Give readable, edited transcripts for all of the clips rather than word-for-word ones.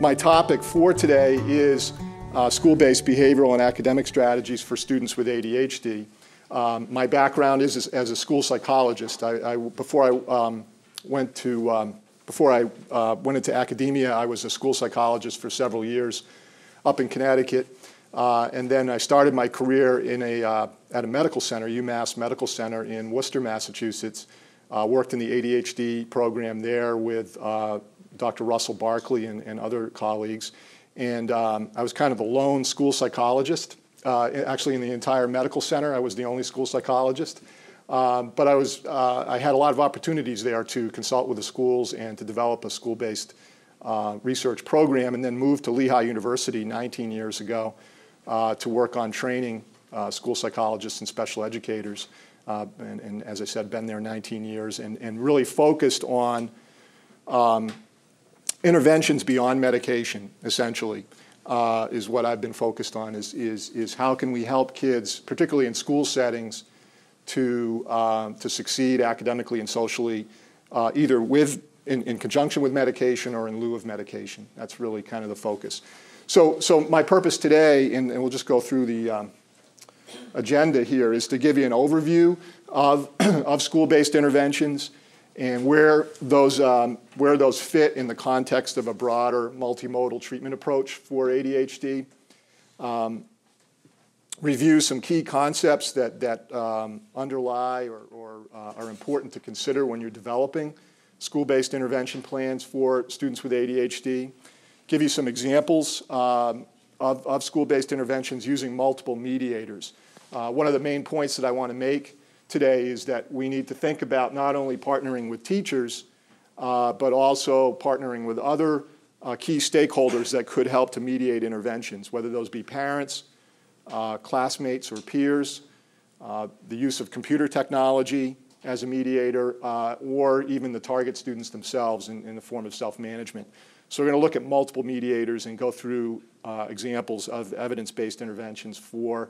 My topic for today is school-based behavioral and academic strategies for students with ADHD. My background is as a school psychologist. Before I went into academia, I was a school psychologist for several years up in Connecticut. And then I started my career at a medical center, UMass Medical Center in Worcester, Massachusetts. Worked in the ADHD program there with Dr. Russell Barkley and other colleagues. And I was kind of the lone school psychologist. Actually, in the entire medical center, I was the only school psychologist. But I had a lot of opportunities there to consult with the schools and to develop a school-based research program, and then moved to Lehigh University 19 years ago to work on training school psychologists and special educators. And as I said, been there 19 years and really focused on interventions beyond medication, essentially, is what I've been focused on, is how can we help kids, particularly in school settings, to succeed academically and socially, either in conjunction with medication or in lieu of medication. That's really kind of the focus. So my purpose today, and we'll just go through the agenda here, is to give you an overview of school-based interventions and where those fit in the context of a broader multimodal treatment approach for ADHD. Review some key concepts that underlie or are important to consider when you're developing school-based intervention plans for students with ADHD. Give you some examples of school-based interventions using multiple mediators. One of the main points that I want to make today is that we need to think about not only partnering with teachers, but also partnering with other key stakeholders that could help to mediate interventions, whether those be parents, classmates or peers, the use of computer technology as a mediator, or even the target students themselves in the form of self-management. So we're going to look at multiple mediators and go through examples of evidence-based interventions for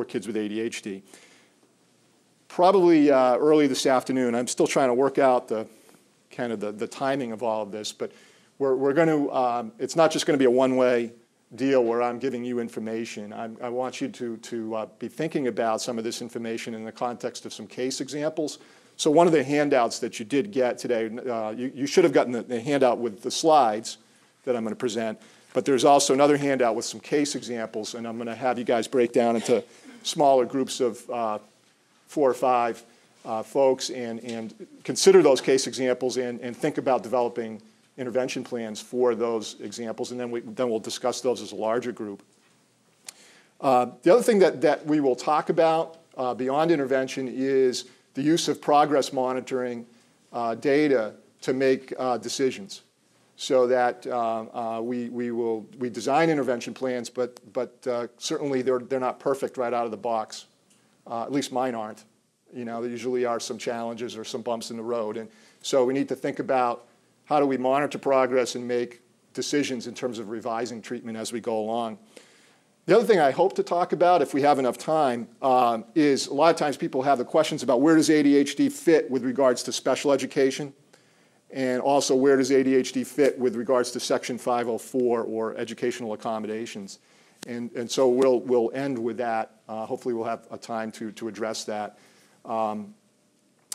kids with ADHD. Probably early this afternoon, I'm still trying to work out the timing of all of this, but we're going to, it's not just going to be a one-way deal where I'm giving you information. I want you to be thinking about some of this information in the context of some case examples. So one of the handouts that you did get today, you should have gotten the handout with the slides that I'm going to present, but there's also another handout with some case examples, and I'm going to have you guys break down into smaller groups of 4 or 5 folks and consider those case examples and think about developing intervention plans for those examples, and then we'll discuss those as a larger group. The other thing that we will talk about beyond intervention is the use of progress monitoring data to make decisions, so that we design intervention plans, but certainly they're not perfect right out of the box. At least mine aren't. You know, there usually are some challenges or some bumps in the road, and so we need to think about how do we monitor progress and make decisions in terms of revising treatment as we go along. The other thing I hope to talk about, if we have enough time, is a lot of times people have the questions about where does ADHD fit with regards to special education, and also where does ADHD fit with regards to Section 504 or educational accommodations. And so we'll end with that. Hopefully we'll have a time to address that. And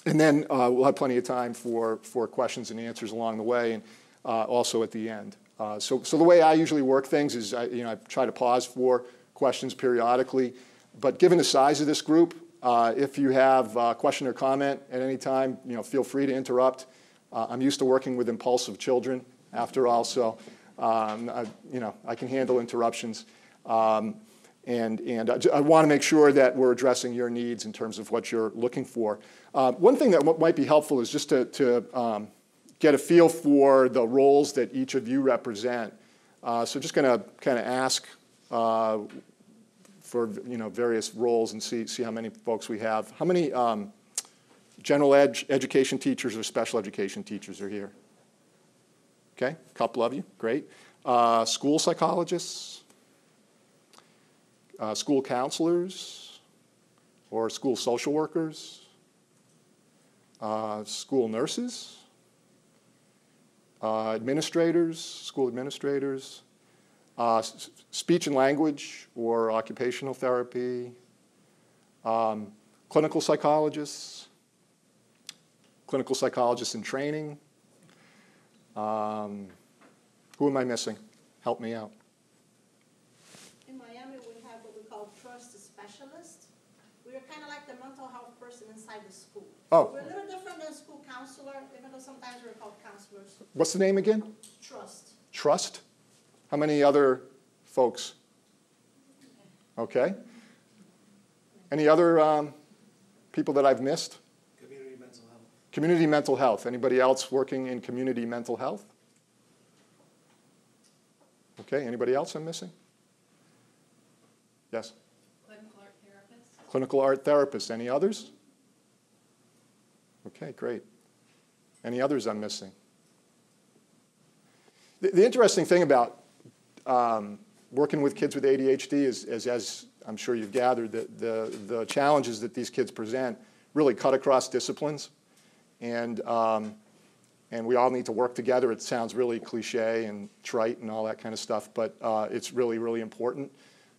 then we'll have plenty of time for questions and answers along the way, and also at the end. So the way I usually work things is I try to pause for questions periodically. But given the size of this group, if you have a question or comment at any time, feel free to interrupt. I'm used to working with impulsive children, after all, so I can handle interruptions. And I want to make sure that we're addressing your needs in terms of what you're looking for. One thing that might be helpful is just to get a feel for the roles that each of you represent. So just going to kind of ask for various roles and see how many folks we have. How many general education teachers or special education teachers are here? Okay, a couple of you, great. School psychologists? School counselors or school social workers, school nurses, administrators, school administrators, speech and language or occupational therapy, clinical psychologists in training. Who am I missing? Help me out. In Miami, we have what we call trust specialists. We're kind of like the mental health person inside the school. Oh. We're a little different than school counselor, even though sometimes we're called counselors. What's the name again? Trust. Trust? How many other folks? Okay. Any other people that I've missed? Community mental health. Community mental health. Anybody else working in community mental health? Okay, anybody else I'm missing? Yes? Clinical art therapist. Clinical art therapist. Any others? Okay, great. Any others I'm missing? The interesting thing about working with kids with ADHD is as I'm sure you've gathered, the challenges that these kids present really cut across disciplines. And we all need to work together. It sounds really cliche and trite and all that kind of stuff, but it's really, really important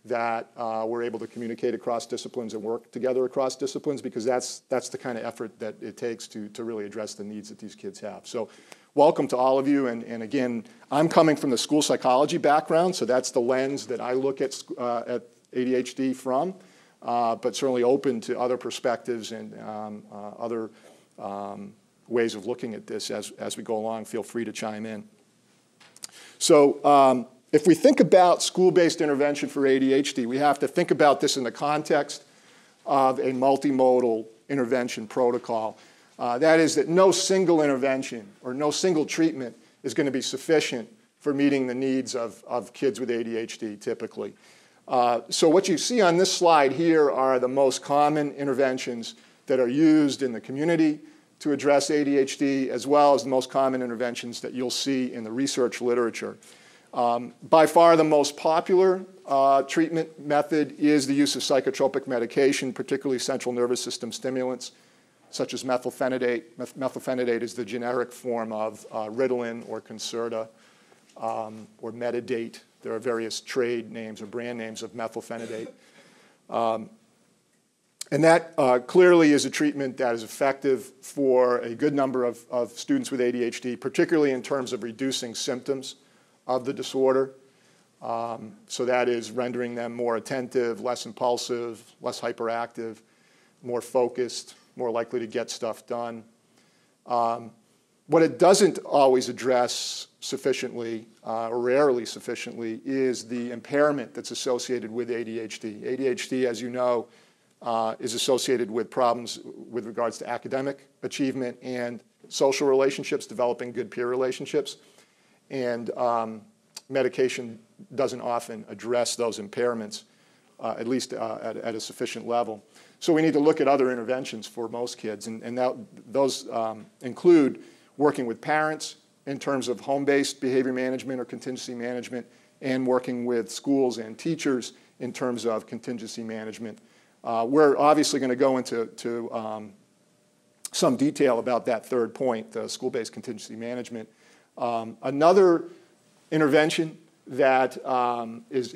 that we're able to communicate across disciplines and work together across disciplines, because that's the kind of effort that it takes to really address the needs that these kids have. So welcome to all of you. And again, I'm coming from the school psychology background, so that's the lens that I look at ADHD from, but certainly open to other perspectives and other ways of looking at this as we go along. Feel free to chime in. So if we think about school-based intervention for ADHD, we have to think about this in the context of a multimodal intervention protocol. That is that no single intervention or no single treatment is going to be sufficient for meeting the needs of kids with ADHD typically. So what you see on this slide here are the most common interventions that are used in the community to address ADHD, as well as the most common interventions that you'll see in the research literature. By far the most popular treatment method is the use of psychotropic medication, particularly central nervous system stimulants, such as methylphenidate. Methylphenidate is the generic form of Ritalin or Concerta or Metadate. There are various trade names or brand names of methylphenidate. And that clearly is a treatment that is effective for a good number of students with ADHD, particularly in terms of reducing symptoms of the disorder. So that is rendering them more attentive, less impulsive, less hyperactive, more focused, more likely to get stuff done. What it doesn't always address sufficiently, or rarely sufficiently, is the impairment that's associated with ADHD. ADHD, as you know, is associated with problems with regards to academic achievement and social relationships, developing good peer relationships. And medication doesn't often address those impairments, at least at a sufficient level. So we need to look at other interventions for most kids, and those include working with parents in terms of home-based behavior management or contingency management, and working with schools and teachers in terms of contingency management. We're obviously going to go into some detail about that third point, the school-based contingency management. Another intervention that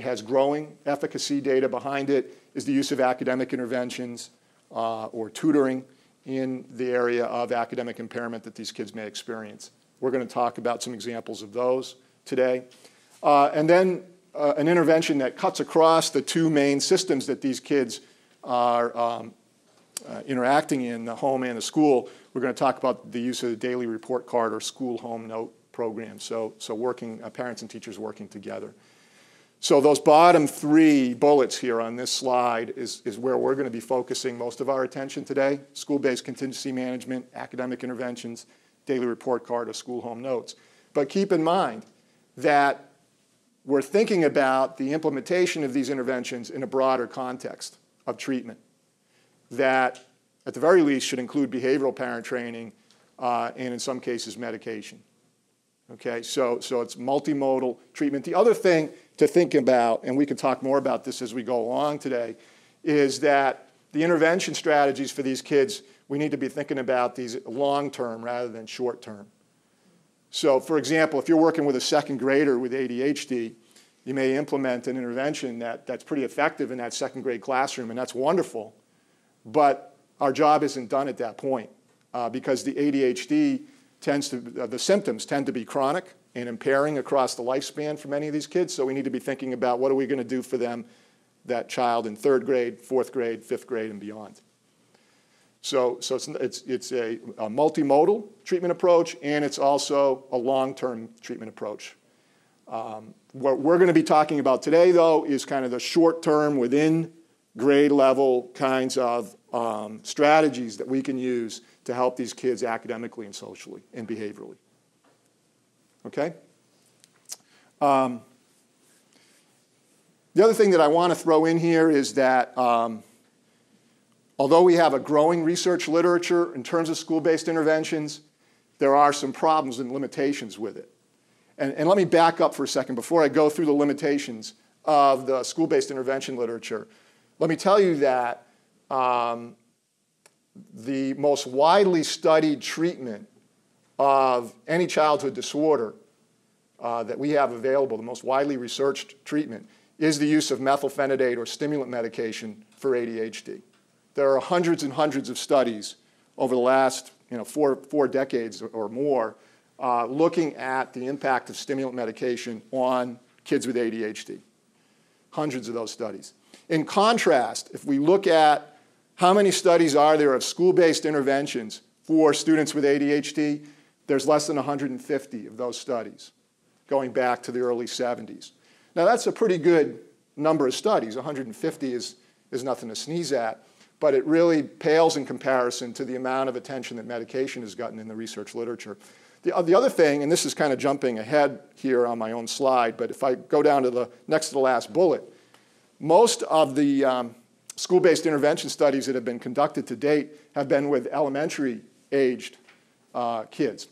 has growing efficacy data behind it is the use of academic interventions or tutoring in the area of academic impairment that these kids may experience. We're going to talk about some examples of those today. And then an intervention that cuts across the two main systems that these kids are interacting in, the home and the school. We're going to talk about the use of the daily report card or school home note program. So working, parents and teachers working together. So those bottom three bullets here on this slide is where we're going to be focusing most of our attention today: school-based contingency management, academic interventions, daily report card, or school home notes. But keep in mind that we're thinking about the implementation of these interventions in a broader context of treatment that, at the very least, should include behavioral parent training and, in some cases, medication. Okay, so it's multimodal treatment. The other thing to think about, and we can talk more about this as we go along today, is that the intervention strategies for these kids, we need to be thinking about these long-term rather than short-term. So for example, if you're working with a second grader with ADHD, you may implement an intervention that's pretty effective in that second grade classroom, and that's wonderful. But our job isn't done at that point because the ADHD the symptoms tend to be chronic and impairing across the lifespan for many of these kids. So we need to be thinking about what are we going to do for them, that child in 3rd grade, 4th grade, 5th grade, and beyond. So it's a multimodal treatment approach, and it's also a long-term treatment approach. What we're going to be talking about today, though, is kind of the short-term, within grade level kinds of strategies that we can use to help these kids academically and socially and behaviorally. Okay? The other thing that I want to throw in here is that although we have a growing research literature in terms of school-based interventions, there are some problems and limitations with it. And let me back up for a second before I go through the limitations of the school-based intervention literature. Let me tell you that the most widely studied treatment of any childhood disorder that we have available, the most widely researched treatment, is the use of methylphenidate or stimulant medication for ADHD. There are hundreds and hundreds of studies over the last four decades or more looking at the impact of stimulant medication on kids with ADHD. Hundreds of those studies. In contrast, if we look at how many studies are there of school-based interventions for students with ADHD, there's less than 150 of those studies going back to the early 70s. Now that's a pretty good number of studies. 150 is nothing to sneeze at, but it really pales in comparison to the amount of attention that medication has gotten in the research literature. The other thing, and this is kind of jumping ahead here on my own slide, but if I go down to the next to the last bullet, most of the school-based intervention studies that have been conducted to date have been with elementary-aged kids.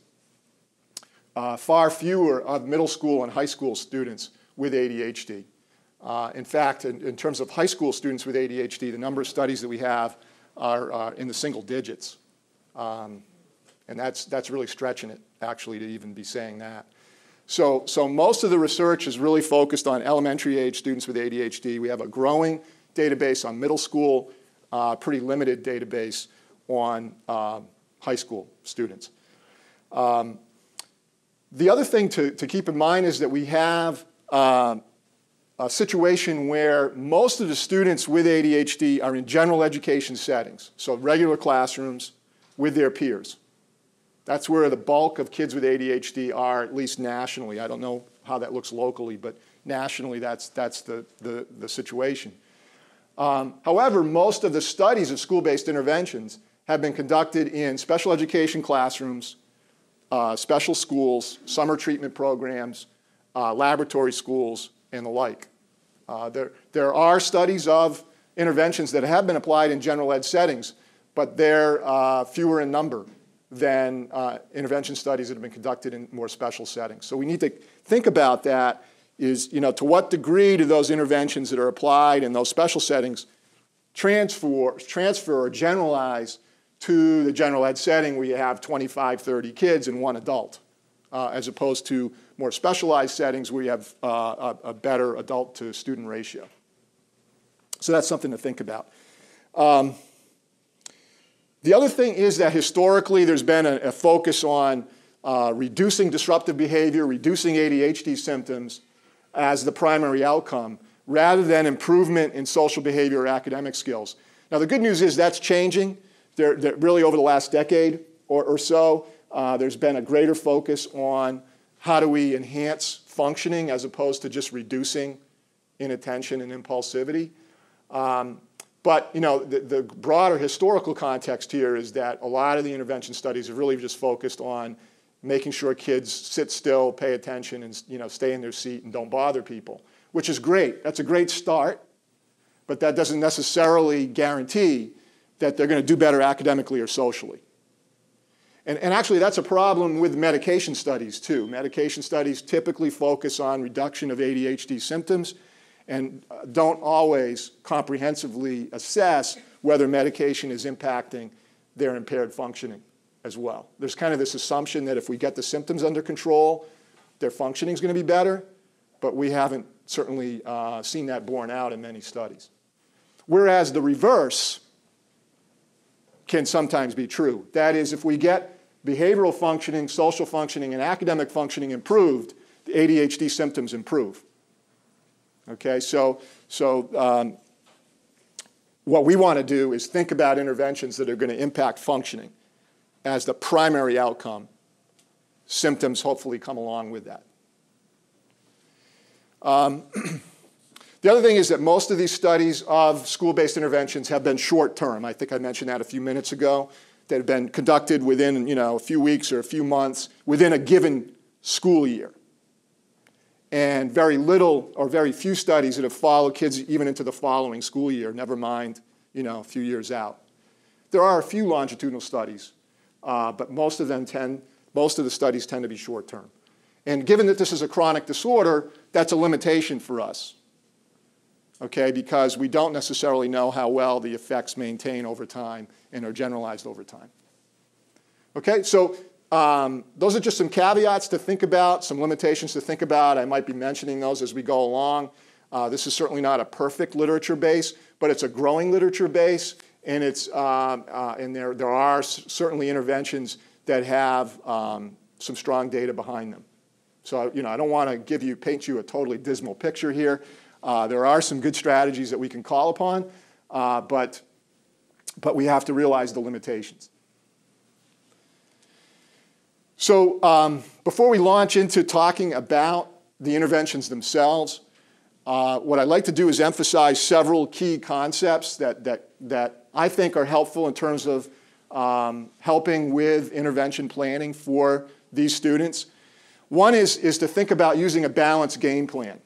Far fewer of middle school and high school students with ADHD. In fact, in terms of high school students with ADHD, the number of studies that we have are in the single digits. And that's really stretching it, actually, to even be saying that. So most of the research is really focused on elementary-age students with ADHD. We have a growing database on middle school, pretty limited database on high school students. The other thing to keep in mind is that we have a situation where most of the students with ADHD are in general education settings, so regular classrooms with their peers. That's where the bulk of kids with ADHD are, at least nationally. I don't know how that looks locally, but nationally that's the situation. However, most of the studies of school-based interventions have been conducted in special education classrooms, special schools, summer treatment programs, laboratory schools, and the like. There are studies of interventions that have been applied in general ed settings, but they're fewer in number than intervention studies that have been conducted in more special settings. So we need to think about that is, to what degree do those interventions that are applied in those special settings transfer or generalize to the general ed setting where you have 25, 30 kids and one adult, as opposed to more specialized settings where you have a better adult to student ratio. So that's something to think about. The other thing is that historically there's been a focus on reducing disruptive behavior, reducing ADHD symptoms as the primary outcome, rather than improvement in social behavior or academic skills. Now the good news is that's changing. Really over the last decade or so, there's been a greater focus on how do we enhance functioning as opposed to just reducing inattention and impulsivity. But the broader historical context here is that a lot of the intervention studies have really just focused on making sure kids sit still, pay attention, and stay in their seat and don't bother people, which is great. That's a great start, but that doesn't necessarily guarantee that they're going to do better academically or socially. And actually, that's a problem with medication studies, too. Medication studies typically focus on reduction of ADHD symptoms and don't always comprehensively assess whether medication is impacting their impaired functioning. as well. There's kind of this assumption that if we get the symptoms under control, their functioning is going to be better, but we haven't certainly seen that borne out in many studies. Whereas the reverse can sometimes be true. That is, if we get behavioral functioning, social functioning, and academic functioning improved, the ADHD symptoms improve. Okay, so what we want to do is think about interventions that are going to impact functioning as the primary outcome. Symptoms hopefully come along with that. The other thing is that most of these studies of school-based interventions have been short-term. I think I mentioned that a few minutes ago. That have been conducted within a few weeks or a few months within a given school year. And very little or very few studies that have followed kids even into the following school year, never mind a few years out. There are a few longitudinal studies, but most of the studies tend to be short-term. And given that this is a chronic disorder, that's a limitation for us, okay, because we don't necessarily know how well the effects maintain over time and are generalized over time. Okay, so those are just some caveats to think about, some limitations to think about. I might be mentioning those as we go along. This is certainly not a perfect literature base, but it's a growing literature base, and there are certainly interventions that have some strong data behind them. So I don't want to paint you a totally dismal picture here. There are some good strategies that we can call upon, but we have to realize the limitations. So before we launch into talking about the interventions themselves, what I'd like to do is emphasize several key concepts that I think are helpful in terms of helping with intervention planning for these students. One is to think about using a balanced game plan.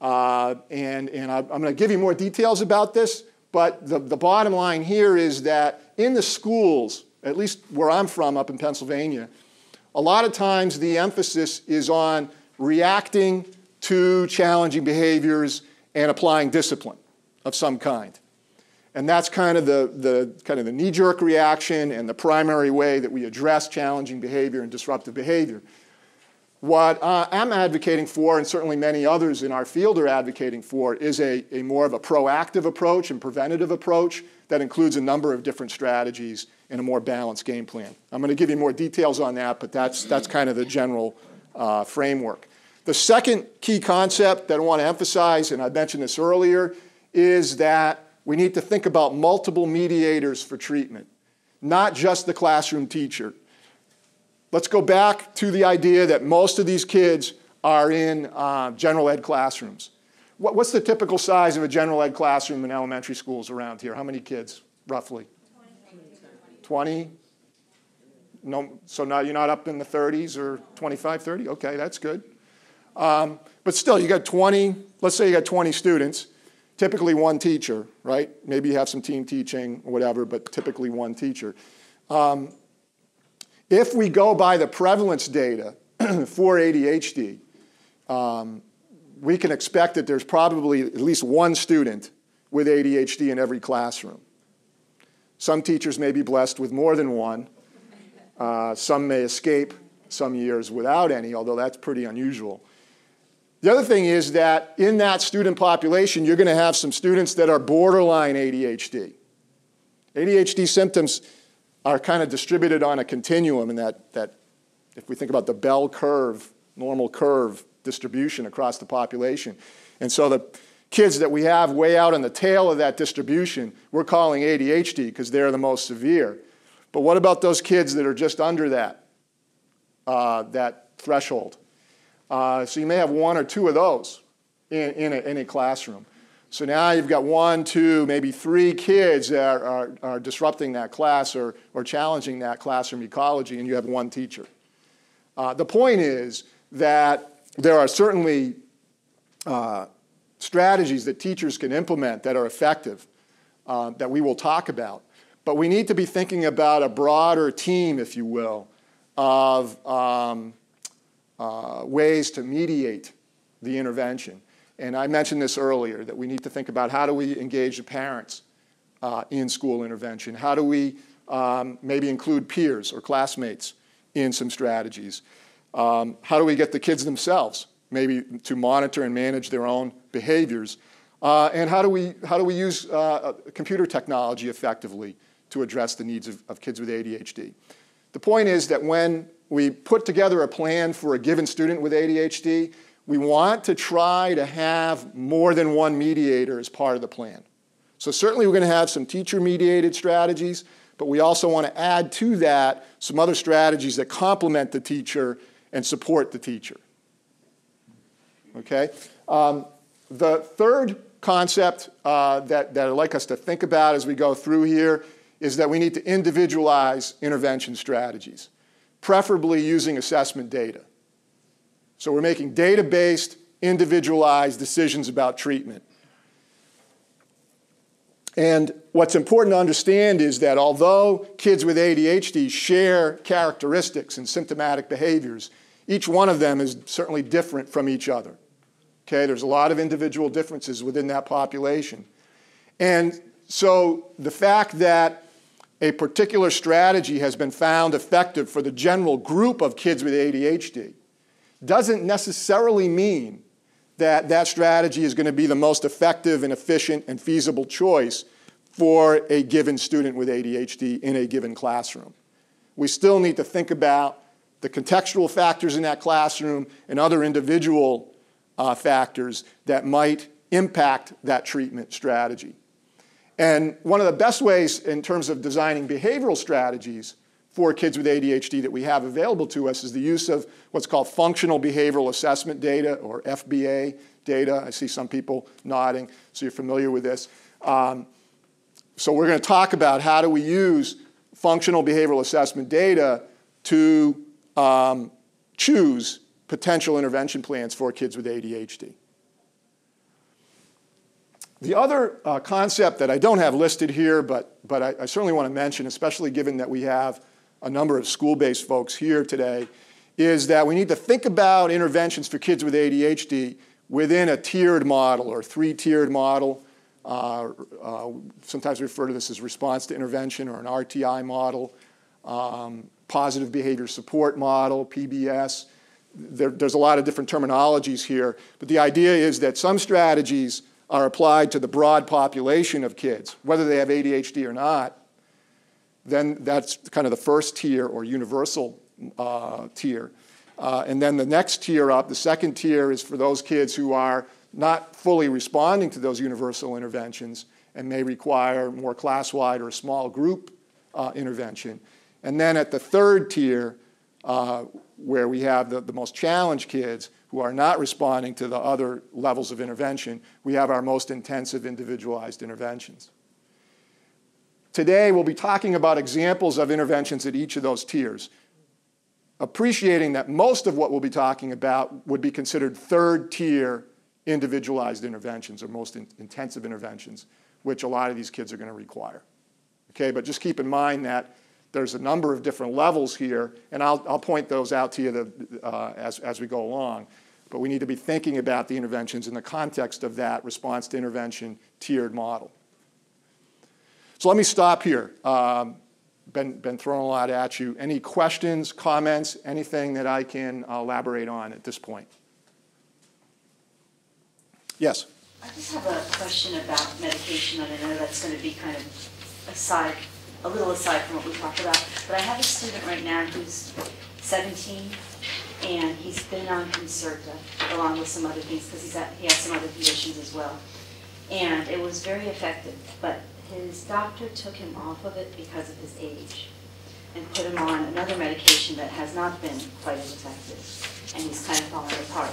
And I'm going to give you more details about this, but the bottom line here is that in the schools, at least where I'm from up in Pennsylvania, a lot of times the emphasis is on reacting to challenging behaviors and applying discipline of some kind. And that's kind of the knee-jerk reaction and the primary way that we address challenging behavior and disruptive behavior. What I'm advocating for, and certainly many others in our field are advocating for, is a more of a proactive approach and preventative approach that includes a number of different strategies and a more balanced game plan. I'm going to give you more details on that, but that's kind of the general framework. The second key concept that I want to emphasize, and I mentioned this earlier, is that we need to think about multiple mediators for treatment, not just the classroom teacher. Let's go back to the idea that most of these kids are in general ed classrooms. What's the typical size of a general ed classroom in elementary schools around here? How many kids, roughly? 20? No, so now you're not up in the 30s or 25, 30? Okay, that's good. But still, you got 20, let's say you got 20 students, typically one teacher, right? Maybe you have some team teaching or whatever, but typically one teacher. If we go by the prevalence data for ADHD, we can expect that there's probably at least one student with ADHD in every classroom. Some teachers may be blessed with more than one. Some may escape some years without any, although that's pretty unusual. The other thing is that in that student population, you're going to have some students that are borderline ADHD. ADHD symptoms are kind of distributed on a continuum in that if we think about the bell curve, normal curve distribution across the population. And so the kids that we have way out on the tail of that distribution, we're calling ADHD because they're the most severe. But what about those kids that are just under that threshold? So you may have one or two of those in a classroom. So now you've got 1, 2, maybe 3 kids that are disrupting that class or challenging that classroom ecology, and you have one teacher. The point is that there are certainly strategies that teachers can implement that are effective that we will talk about. But we need to be thinking about a broader team, if you will, of ways to mediate the intervention. And I mentioned this earlier, that we need to think about how do we engage the parents in school intervention? How do we maybe include peers or classmates in some strategies. How do we get the kids themselves maybe to monitor and manage their own behaviors? And how do we use computer technology effectively to address the needs of kids with ADHD? The point is that when we put together a plan for a given student with ADHD, we want to try to have more than one mediator as part of the plan. So certainly we're going to have some teacher-mediated strategies, but we also want to add to that some other strategies that complement the teacher and support the teacher. Okay? The third concept that I'd like us to think about as we go through here is that we need to individualize intervention strategies, preferably using assessment data. So we're making data-based, individualized decisions about treatment. And what's important to understand is that although kids with ADHD share characteristics and symptomatic behaviors, each one of them is certainly different from each other. Okay, there's a lot of individual differences within that population. And so the fact that a particular strategy has been found effective for the general group of kids with ADHD doesn't necessarily mean that that strategy is going to be the most effective and efficient and feasible choice for a given student with ADHD in a given classroom. We still need to think about the contextual factors in that classroom and other individual factors that might impact that treatment strategy. And one of the best ways in terms of designing behavioral strategies for kids with ADHD that we have available to us is the use of what's called functional behavioral assessment data, or FBA data. I see some people nodding, so you're familiar with this. So we're going to talk about how do we use functional behavioral assessment data to choose potential intervention plans for kids with ADHD. The other concept that I don't have listed here, but I certainly want to mention, especially given that we have a number of school-based folks here today, is that we need to think about interventions for kids with ADHD within a tiered model or three-tiered model. Sometimes we refer to this as response to intervention or an RTI model, positive behavior support model, PBS. There's a lot of different terminologies here, but the idea is that some strategies are applied to the broad population of kids, whether they have ADHD or not. Then that's kind of the first tier or universal tier. And then the next tier up, the second tier, is for those kids who are not fully responding to those universal interventions and may require more class-wide or small group intervention. And then at the third tier, where we have the most challenged kids who are not responding to the other levels of intervention, we have our most intensive individualized interventions. Today, we'll be talking about examples of interventions at each of those tiers, appreciating that most of what we'll be talking about would be considered third-tier individualized interventions or most intensive interventions, which a lot of these kids are going to require. Okay, but just keep in mind that there's a number of different levels here, and I'll point those out to you as we go along. But we need to be thinking about the interventions in the context of that response to intervention tiered model. So let me stop here. Been throwing a lot at you. Any questions, comments, anything that I can elaborate on at this point? Yes? I just have a question about medication, and I know that's going to be kind of aside, a little aside from what we talked about. But I have a student right now who's 17, and he's been on Concerta along with some other things because he has some other conditions as well. And it was very effective, but his doctor took him off of it because of his age and put him on another medication that has not been quite as effective, and he's kind of falling apart.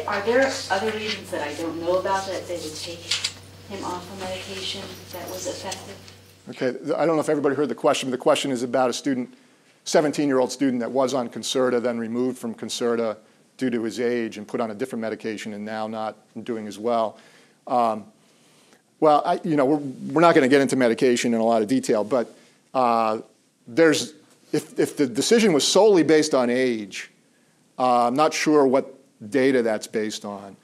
Are there other reasons that I don't know about that they would take him off a medication that was effective? Okay, I don't know if everybody heard the question, but the question is about a student, 17-year-old student that was on Concerta, then removed from Concerta due to his age and put on a different medication and now not doing as well. Well, we're not going to get into medication in a lot of detail, but if the decision was solely based on age, I'm not sure what data that's based on,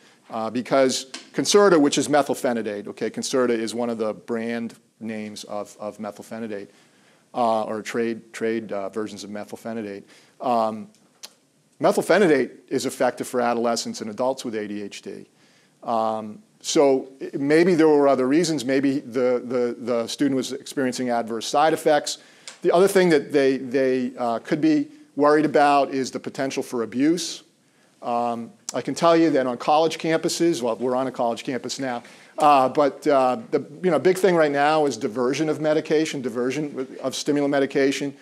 because Concerta, which is methylphenidate, okay, Concerta is one of the brand names of methylphenidate. or trade versions of methylphenidate. Methylphenidate is effective for adolescents and adults with ADHD. So maybe there were other reasons. Maybe the student was experiencing adverse side effects. The other thing that they could be worried about is the potential for abuse. I can tell you that on college campuses, well, we're on a college campus now, but the big thing right now is diversion of medication, diversion of stimulant medication,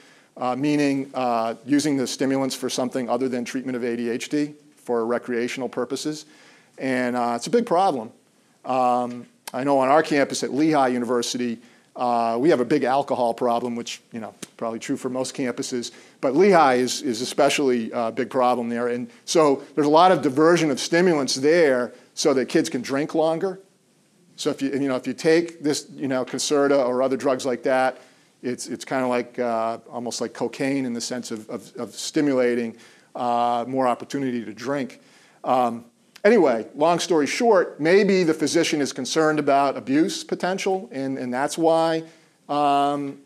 meaning using the stimulants for something other than treatment of ADHD for recreational purposes. And it's a big problem. I know on our campus at Lehigh University, we have a big alcohol problem, which probably true for most campuses, but Lehigh is especially a big problem there. And so there's a lot of diversion of stimulants there so that kids can drink longer. So if you take this Concerta or other drugs like that, it's kind of like almost like cocaine in the sense of stimulating more opportunity to drink. Anyway, long story short, maybe the physician is concerned about abuse potential, and that's why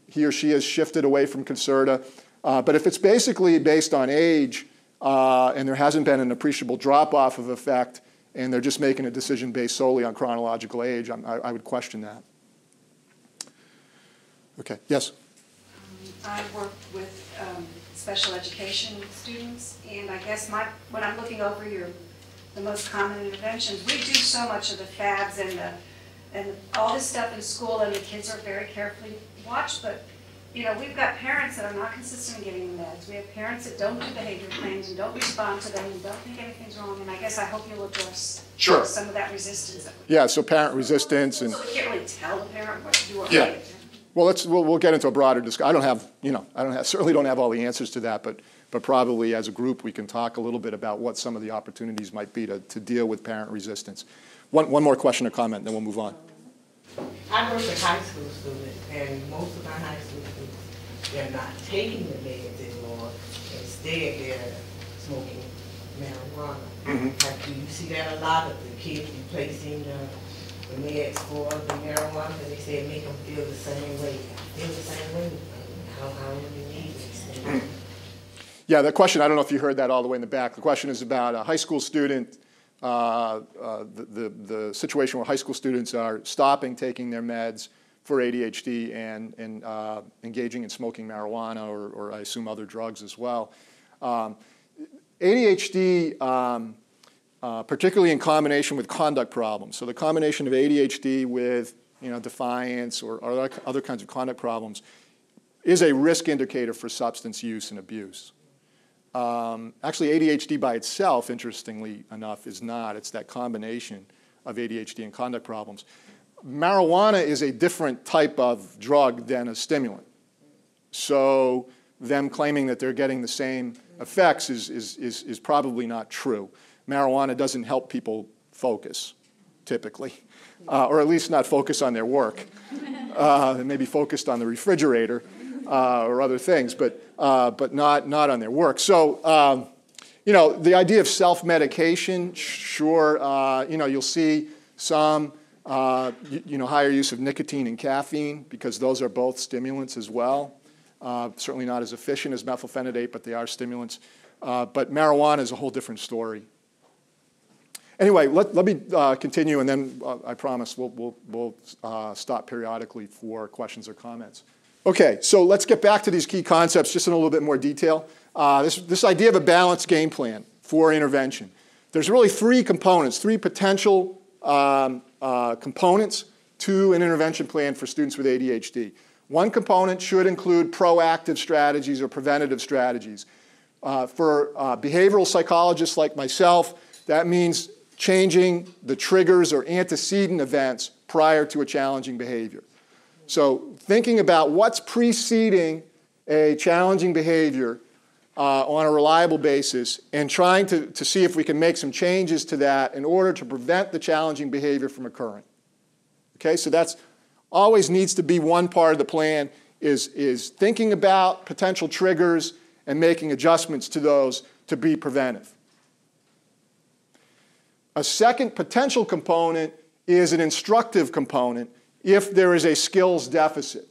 he or she has shifted away from Concerta. But if it's basically based on age, and there hasn't been an appreciable drop-off of effect, and they're just making a decision based solely on chronological age, I would question that. Okay, yes? I work with special education students, and I guess when I'm looking over the most common interventions, we do so much of the FABs and all this stuff in school, and the kids are very carefully watched, but we've got parents that are not consistent in getting the meds. We have parents that don't do behavior plans and don't respond to them and don't think anything's wrong, and I guess I hope you'll address some of that resistance. Yeah, so parent resistance and... So we can't really tell the parent what to do or yeah. what to do. Well, we'll get into a broader discussion. Certainly don't have all the answers to that, but probably as a group we can talk a little bit about what some of the opportunities might be to deal with parent resistance. One more question or comment, then we'll move on. I work with high school students, and most of my high school students, they're not taking the meds anymore. Instead, they're smoking marijuana. Mm-hmm. Do you see that a lot of the kids replacing the meds for the marijuana? Because they say it make them feel the same way. Feel the same way. How do you need these things? Yeah, the question, I don't know if you heard that all the way in the back. The question is about a high school student, the situation where high school students are stopping taking their meds for ADHD and engaging in smoking marijuana or I assume other drugs as well. ADHD, particularly in combination with conduct problems, so the combination of ADHD with defiance or other kinds of conduct problems is a risk indicator for substance use and abuse. Actually, ADHD by itself, interestingly enough, is not. It's that combination of ADHD and conduct problems. Marijuana is a different type of drug than a stimulant. So them claiming that they're getting the same effects is probably not true. Marijuana doesn't help people focus, typically, or at least not focus on their work. They may be focused on the refrigerator or other things, but not on their work. So, the idea of self-medication, sure, you'll see some, higher use of nicotine and caffeine because those are both stimulants as well. Certainly not as efficient as methylphenidate, but they are stimulants. But marijuana is a whole different story. Anyway, let me continue, and then I promise we'll stop periodically for questions or comments. Okay, so let's get back to these key concepts just in a little bit more detail. This idea of a balanced game plan for intervention. There's really three components, three potential components to an intervention plan for students with ADHD. One component should include proactive strategies or preventative strategies. For behavioral psychologists like myself, that means changing the triggers or antecedent events prior to a challenging behavior. So thinking about what's preceding a challenging behavior on a reliable basis and trying to see if we can make some changes to that in order to prevent the challenging behavior from occurring. Okay, so that's always needs to be one part of the plan is thinking about potential triggers and making adjustments to those to be preventive. A second potential component is an instructive component if there is a skills deficit.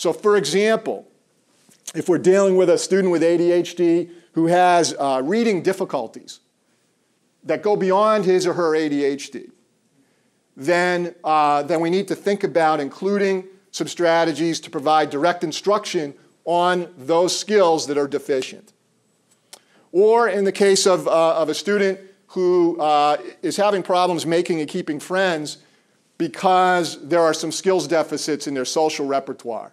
So for example, if we're dealing with a student with ADHD who has reading difficulties that go beyond his or her ADHD, then we need to think about including some strategies to provide direct instruction on those skills that are deficient. Or in the case of a student who is having problems making and keeping friends because there are some skills deficits in their social repertoire.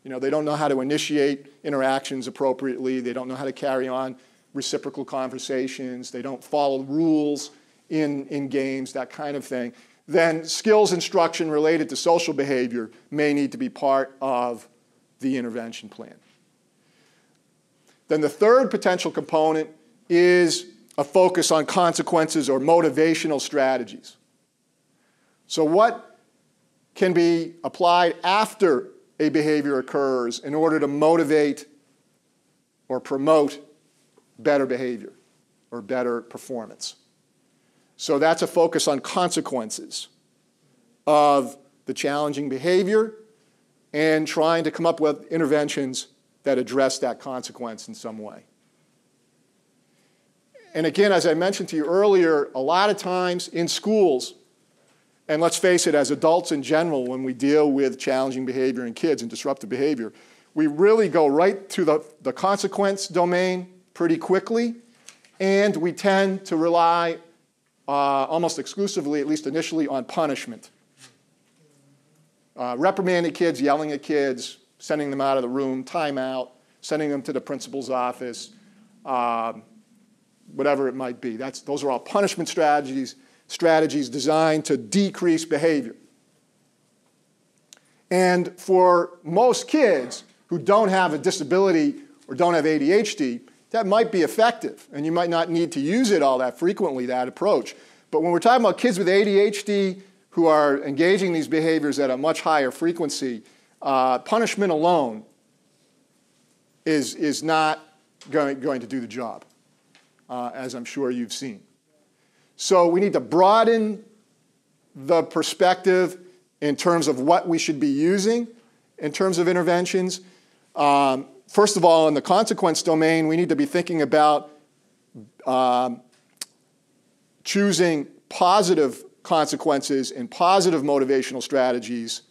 You know, they don't know how to initiate interactions appropriately. They don't know how to carry on reciprocal conversations. They don't follow rules in games, that kind of thing. Then skills instruction related to social behavior may need to be part of the intervention plan. Then the third potential component is a focus on consequences or motivational strategies. So what can be applied after a behavior occurs in order to motivate or promote better behavior or better performance? So that's a focus on consequences of the challenging behavior and trying to come up with interventions that address that consequence in some way. And again, as I mentioned to you earlier, a lot of times in schools, and let's face it, as adults in general, when we deal with challenging behavior in kids and disruptive behavior, we really go right to the consequence domain pretty quickly, and we tend to rely almost exclusively, at least initially, on punishment. Reprimanding kids, yelling at kids, sending them out of the room, timeout, sending them to the principal's office, whatever it might be. Those are all punishment strategies designed to decrease behavior. And for most kids who don't have a disability or don't have ADHD, that might be effective, and you might not need to use it all that frequently, that approach. But when we're talking about kids with ADHD who are engaging these behaviors at a much higher frequency, punishment alone is not going to do the job, as I'm sure you've seen. So we need to broaden the perspective in terms of what we should be using in terms of interventions. First of all, in the consequence domain, we need to be thinking about choosing positive consequences and positive motivational strategies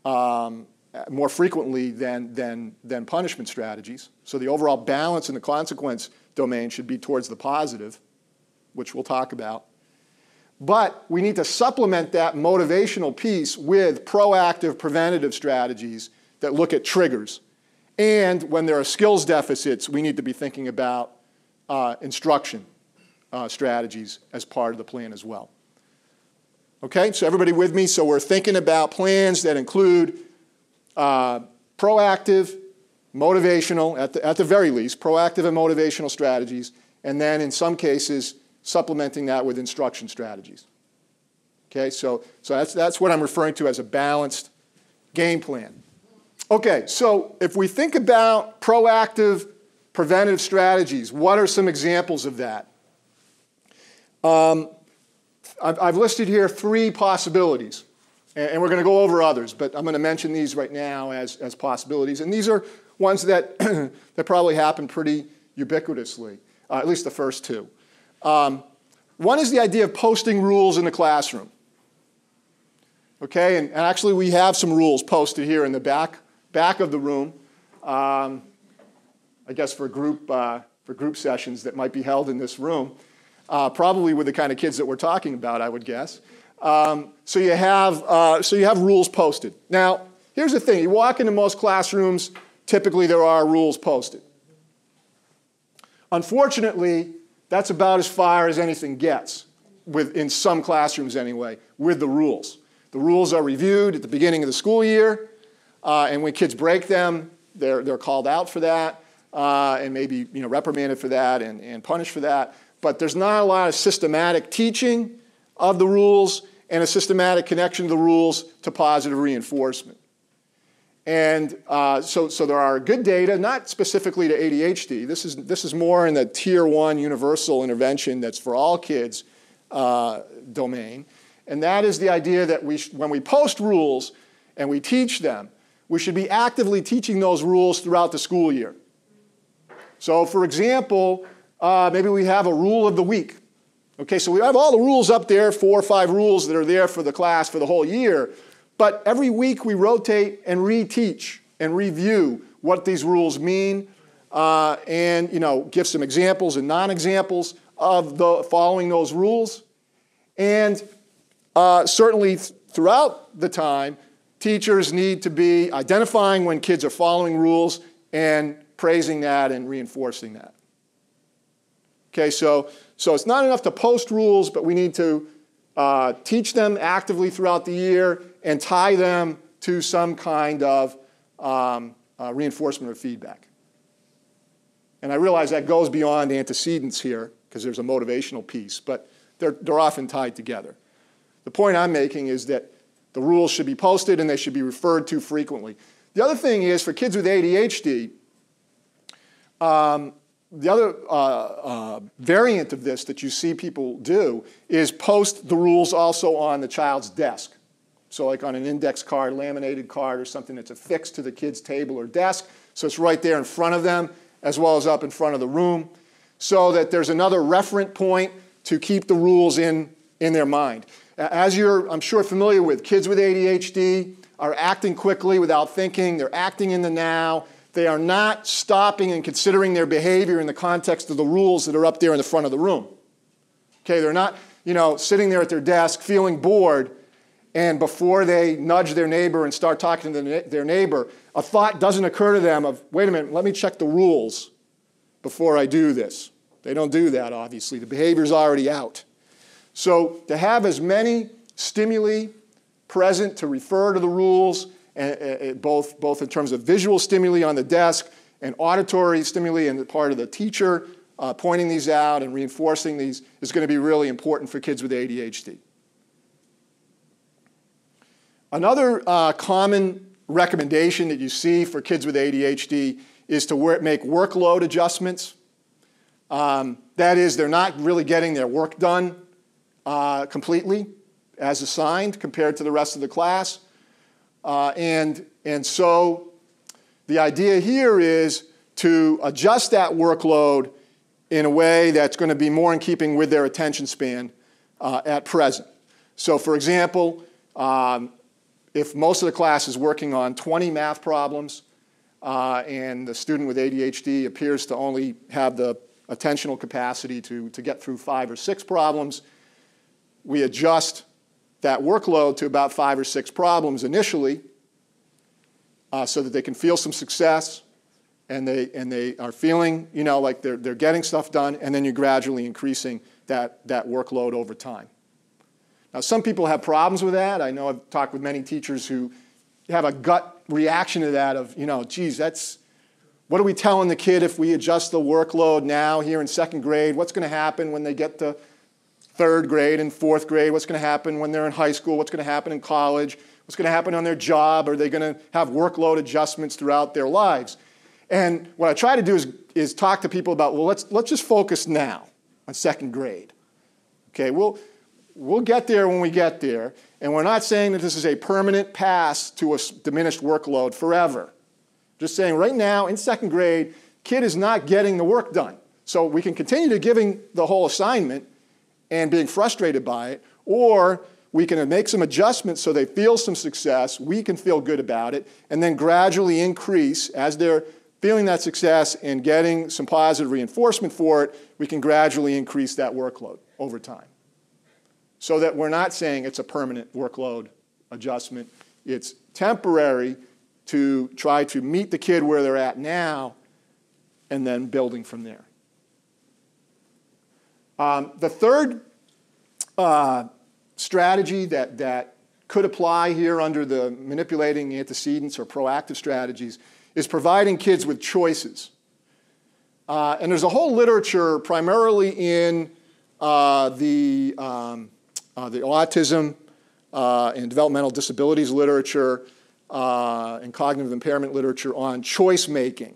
more frequently than punishment strategies. So the overall balance in the consequence domain should be towards the positive, which we'll talk about. But we need to supplement that motivational piece with proactive preventative strategies that look at triggers. And when there are skills deficits, we need to be thinking about instruction strategies as part of the plan as well. Okay, so everybody with me? So we're thinking about plans that include proactive, motivational, at the very least, proactive and motivational strategies, and then in some cases, supplementing that with instruction strategies. Okay, so that's what I'm referring to as a balanced game plan. Okay, so if we think about proactive preventative strategies, what are some examples of that? I've listed here 3 possibilities, and we're going to go over others, but I'm going to mention these right now as possibilities. And these are ones that, that probably happen pretty ubiquitously, at least the first 2. One is the idea of posting rules in the classroom. Okay, and actually we have some rules posted here in the back of the room, I guess for group sessions that might be held in this room, probably with the kind of kids that we're talking about, I would guess. So you have rules posted. Now, here's the thing. You walk into most classrooms, typically there are rules posted. Unfortunately, that's about as far as anything gets, in some classrooms anyway, with the rules. The rules are reviewed at the beginning of the school year, and when kids break them, they're called out for that, and maybe reprimanded for that and punished for that. But there's not a lot of systematic teaching of the rules and a systematic connection of the rules to positive reinforcement. And so there are good data, not specifically to ADHD. This is more in the Tier 1 universal intervention that's for all kids domain. And that is the idea that when we post rules and we teach them, we should be actively teaching those rules throughout the school year. So for example, maybe we have a rule of the week. Okay, so we have all the rules up there, 4 or 5 rules that are there for the class for the whole year. But every week we rotate and reteach and review what these rules mean and give some examples and non-examples of following those rules. And certainly throughout the time, teachers need to be identifying when kids are following rules and praising that and reinforcing that. Okay, so it's not enough to post rules, but we need to teach them actively throughout the year and tie them to some kind of reinforcement or feedback. And I realize that goes beyond antecedents here because there's a motivational piece, but they're often tied together. The point I'm making is that the rules should be posted and they should be referred to frequently. The other thing is for kids with ADHD, the other variant of this that you see people do is post the rules also on the child's desk. So like on an index card, laminated card, or something that's affixed to the kid's table or desk. So it's right there in front of them, as well as up in front of the room, so that there's another referent point to keep the rules in their mind. As you're, I'm sure, familiar with, kids with ADHD are acting quickly without thinking. They're acting in the now. They are not stopping and considering their behavior in the context of the rules that are up there in the front of the room. Okay, they're not, sitting there at their desk feeling bored, and before they nudge their neighbor and start talking to their neighbor, a thought doesn't occur to them of, wait a minute, let me check the rules before I do this. They don't do that, obviously. The behavior's already out. So to have as many stimuli present to refer to the rules, both in terms of visual stimuli on the desk and auditory stimuli on the part of the teacher, pointing these out and reinforcing these is going to be really important for kids with ADHD. Another common recommendation that you see for kids with ADHD is to make workload adjustments. That is, they're not really getting their work done completely as assigned compared to the rest of the class. And so the idea here is to adjust that workload in a way that's going to be more in keeping with their attention span at present. So for example, if most of the class is working on 20 math problems and the student with ADHD appears to only have the attentional capacity to get through 5 or 6 problems, we adjust that workload to about 5 or 6 problems initially so that they can feel some success and they are feeling like they're getting stuff done, and then you're gradually increasing that workload over time. Now some people have problems with that. I know I've talked with many teachers who have a gut reaction to that of, geez, what are we telling the kid if we adjust the workload now here in 2nd grade? What's going to happen when they get to 3rd grade and 4th grade? What's going to happen when they're in high school? What's going to happen in college? What's going to happen on their job? Are they going to have workload adjustments throughout their lives? And what I try to do is talk to people about, well, let's just focus now on 2nd grade. Okay, we'll get there when we get there, and we're not saying that this is a permanent pass to a diminished workload forever. Just saying right now in 2nd grade, kid is not getting the work done. So we can continue to giving the whole assignment and being frustrated by it, or we can make some adjustments so they feel some success, we can feel good about it, and then gradually increase as they're feeling that success and getting some positive reinforcement for it, we can gradually increase that workload over time. So that we're not saying it's a permanent workload adjustment. It's temporary to try to meet the kid where they're at now and then building from there. The third strategy that could apply here under the manipulating antecedents or proactive strategies is providing kids with choices. And there's a whole literature primarily in the autism and developmental disabilities literature and cognitive impairment literature on choice making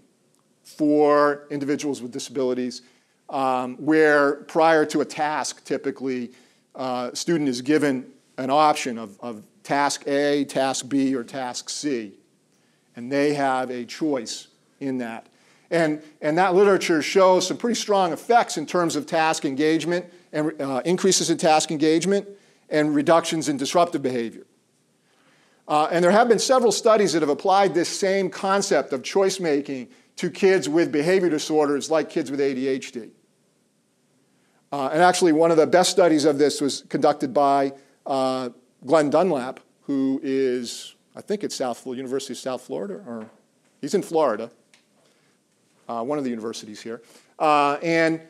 for individuals with disabilities, where prior to a task, typically, a student is given an option of task A, task B, or task C. and they have a choice in that. And that literature shows some pretty strong effects in terms of task engagement and increases in task engagement and reductions in disruptive behavior. And there have been several studies that have applied this same concept of choice making to kids with behavior disorders like kids with ADHD. And actually, one of the best studies of this was conducted by Glenn Dunlap, who is, I think it's University of South Florida, or he's in Florida, one of the universities here. And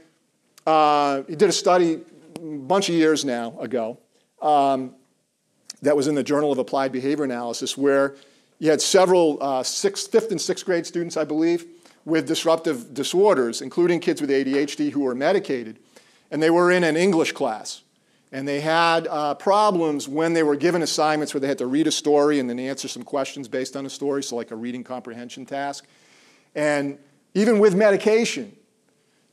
he did a study a bunch of years now ago that was in the Journal of Applied Behavior Analysis, where you had several 5th and 6th grade students, I believe, with disruptive disorders, including kids with ADHD who were medicated. And they were in an English class. And they had problems when they were given assignments where they had to read a story and then answer some questions based on a story, so like a reading comprehension task. And even with medication,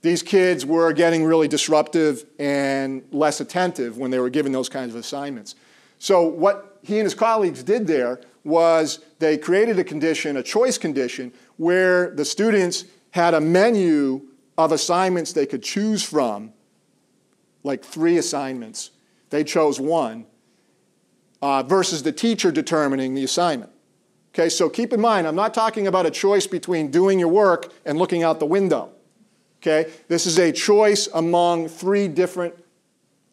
these kids were getting really disruptive and less attentive when they were given those kinds of assignments. So what he and his colleagues did there was they created a condition, a choice condition, where the students had a menu of assignments they could choose from, like 3 assignments. They chose 1, versus the teacher determining the assignment. Okay, so keep in mind, I'm not talking about a choice between doing your work and looking out the window. Okay, this is a choice among 3 different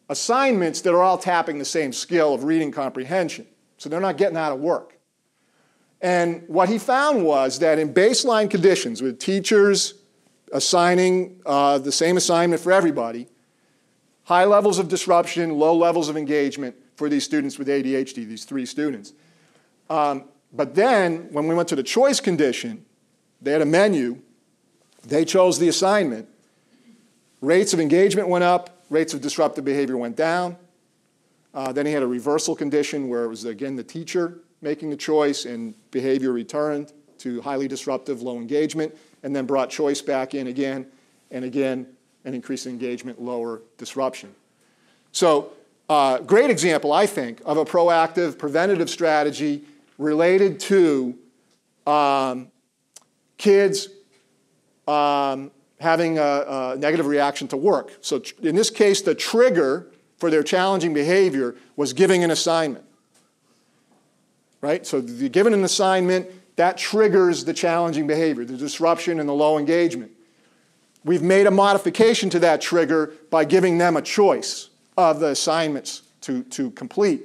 assignments that are all tapping the same skill of reading comprehension. So they're not getting out of work. And what he found was that in baseline conditions, with teachers assigning the same assignment for everybody, high levels of disruption, low levels of engagement for these students with ADHD, these 3 students. But then, when we went to the choice condition, they had a menu, they chose the assignment, rates of engagement went up, rates of disruptive behavior went down. Then he had a reversal condition where it was, again, the teacher making the choice and behavior returned to highly disruptive, low engagement, and then brought choice back in again and again, and increased engagement, lower disruption. So, great example, I think, of a proactive, preventative strategy related to kids having a negative reaction to work. So in this case, the trigger for their challenging behavior was giving an assignment. Right? So you're given an assignment, that triggers the challenging behavior, the disruption and the low engagement. We've made a modification to that trigger by giving them a choice of the assignments to complete.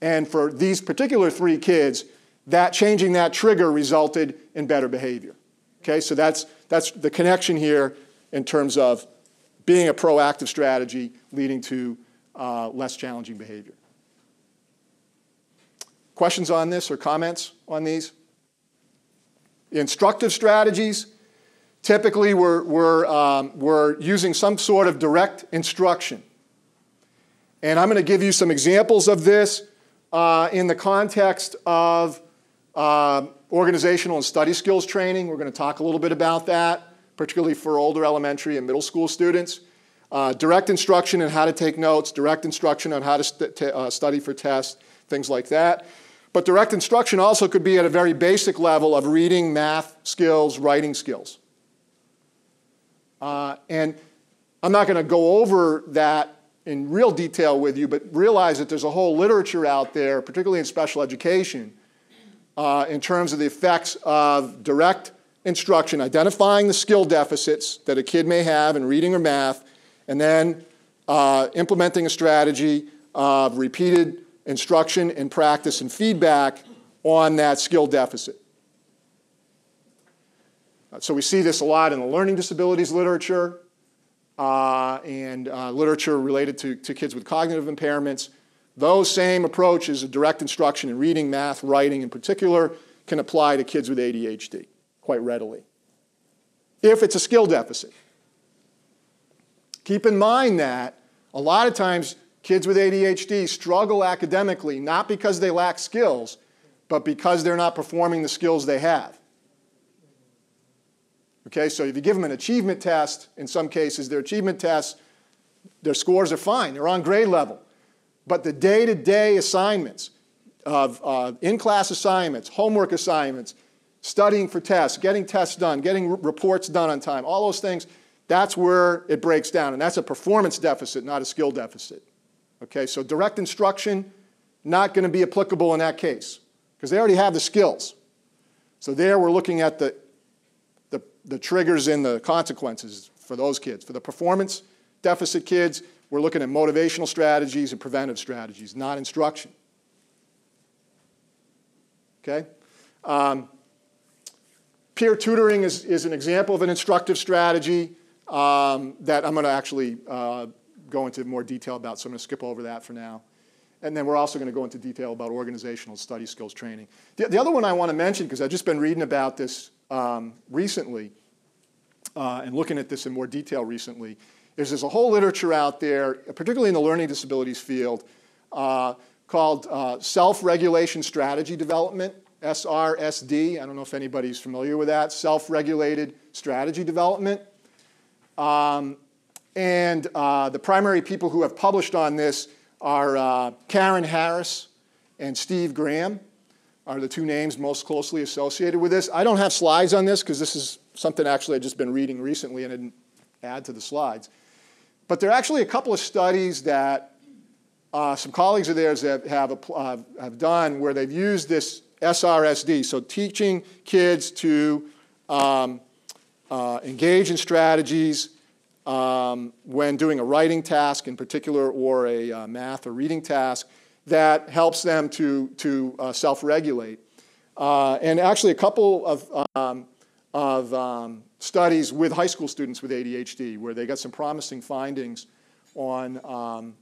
And for these particular 3 kids, changing that trigger resulted in better behavior. Okay, so that's the connection here in terms of being a proactive strategy leading to less challenging behavior. Questions on this or comments on these? Instructive strategies. Typically, we're using some sort of direct instruction. And I'm going to give you some examples of this in the context of organizational and study skills training. We're going to talk a little bit about that, particularly for older elementary and middle school students. Direct instruction on how to take notes, direct instruction on how to study for tests, things like that. But direct instruction also could be at a very basic level of reading, math skills, writing skills. And I'm not going to go over that in real detail with you, but realize that there's a whole literature out there, particularly in special education, in terms of the effects of direct instruction, identifying the skill deficits that a kid may have in reading or math, and then implementing a strategy of repeated instruction and practice and feedback on that skill deficit. So we see this a lot in the learning disabilities literature and literature related to kids with cognitive impairments. Those same approaches of direct instruction in reading, math, writing in particular can apply to kids with ADHD quite readily, if it's a skill deficit. Keep in mind that a lot of times kids with ADHD struggle academically not because they lack skills, but because they're not performing the skills they have. Okay, so if you give them an achievement test, in some cases their achievement tests, their scores are fine, they're on grade level. But the day-to-day assignments, in-class assignments, homework assignments, studying for tests, getting tests done, getting reports done on time, all those things, that's where it breaks down. And that's a performance deficit, not a skill deficit. Okay, so direct instruction, not going to be applicable in that case because they already have the skills. So there we're looking at the triggers and the consequences for those kids. For the performance deficit kids, we're looking at motivational strategies and preventive strategies, not instruction. Okay? Peer tutoring is an example of an instructive strategy that I'm going to actually go into more detail about, so I'm going to skip over that for now. And then we're also going to go into detail about organizational study skills training. The other one I want to mention, because I've just been reading about this recently and looking at this in more detail recently, is there's a whole literature out there, particularly in the learning disabilities field, called Self-Regulation Strategy Development, SRSD. I don't know if anybody's familiar with that, Self-Regulated Strategy Development. And the primary people who have published on this are Karen Harris and Steve Graham are the two names most closely associated with this. I don't have slides on this because this is something actually I've just been reading recently and I didn't add to the slides. But there are actually a couple of studies that some colleagues of theirs have done where they've used this SRSD, so teaching kids to engage in strategies when doing a writing task in particular or a math or reading task that helps them to self-regulate. And actually a couple of studies with high school students with ADHD where they got some promising findings on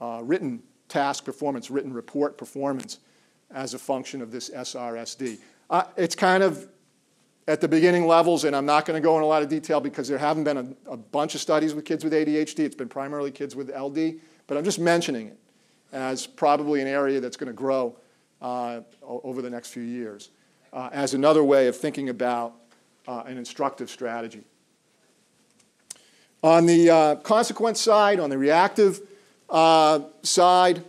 written task performance, written report performance as a function of this SRSD. It's kind of at the beginning levels, and I'm not going to go in a lot of detail because there haven't been a bunch of studies with kids with ADHD. It's been primarily kids with LD, but I'm just mentioning it as probably an area that's going to grow over the next few years as another way of thinking about an instructive strategy. On the consequence side, on the reactive side,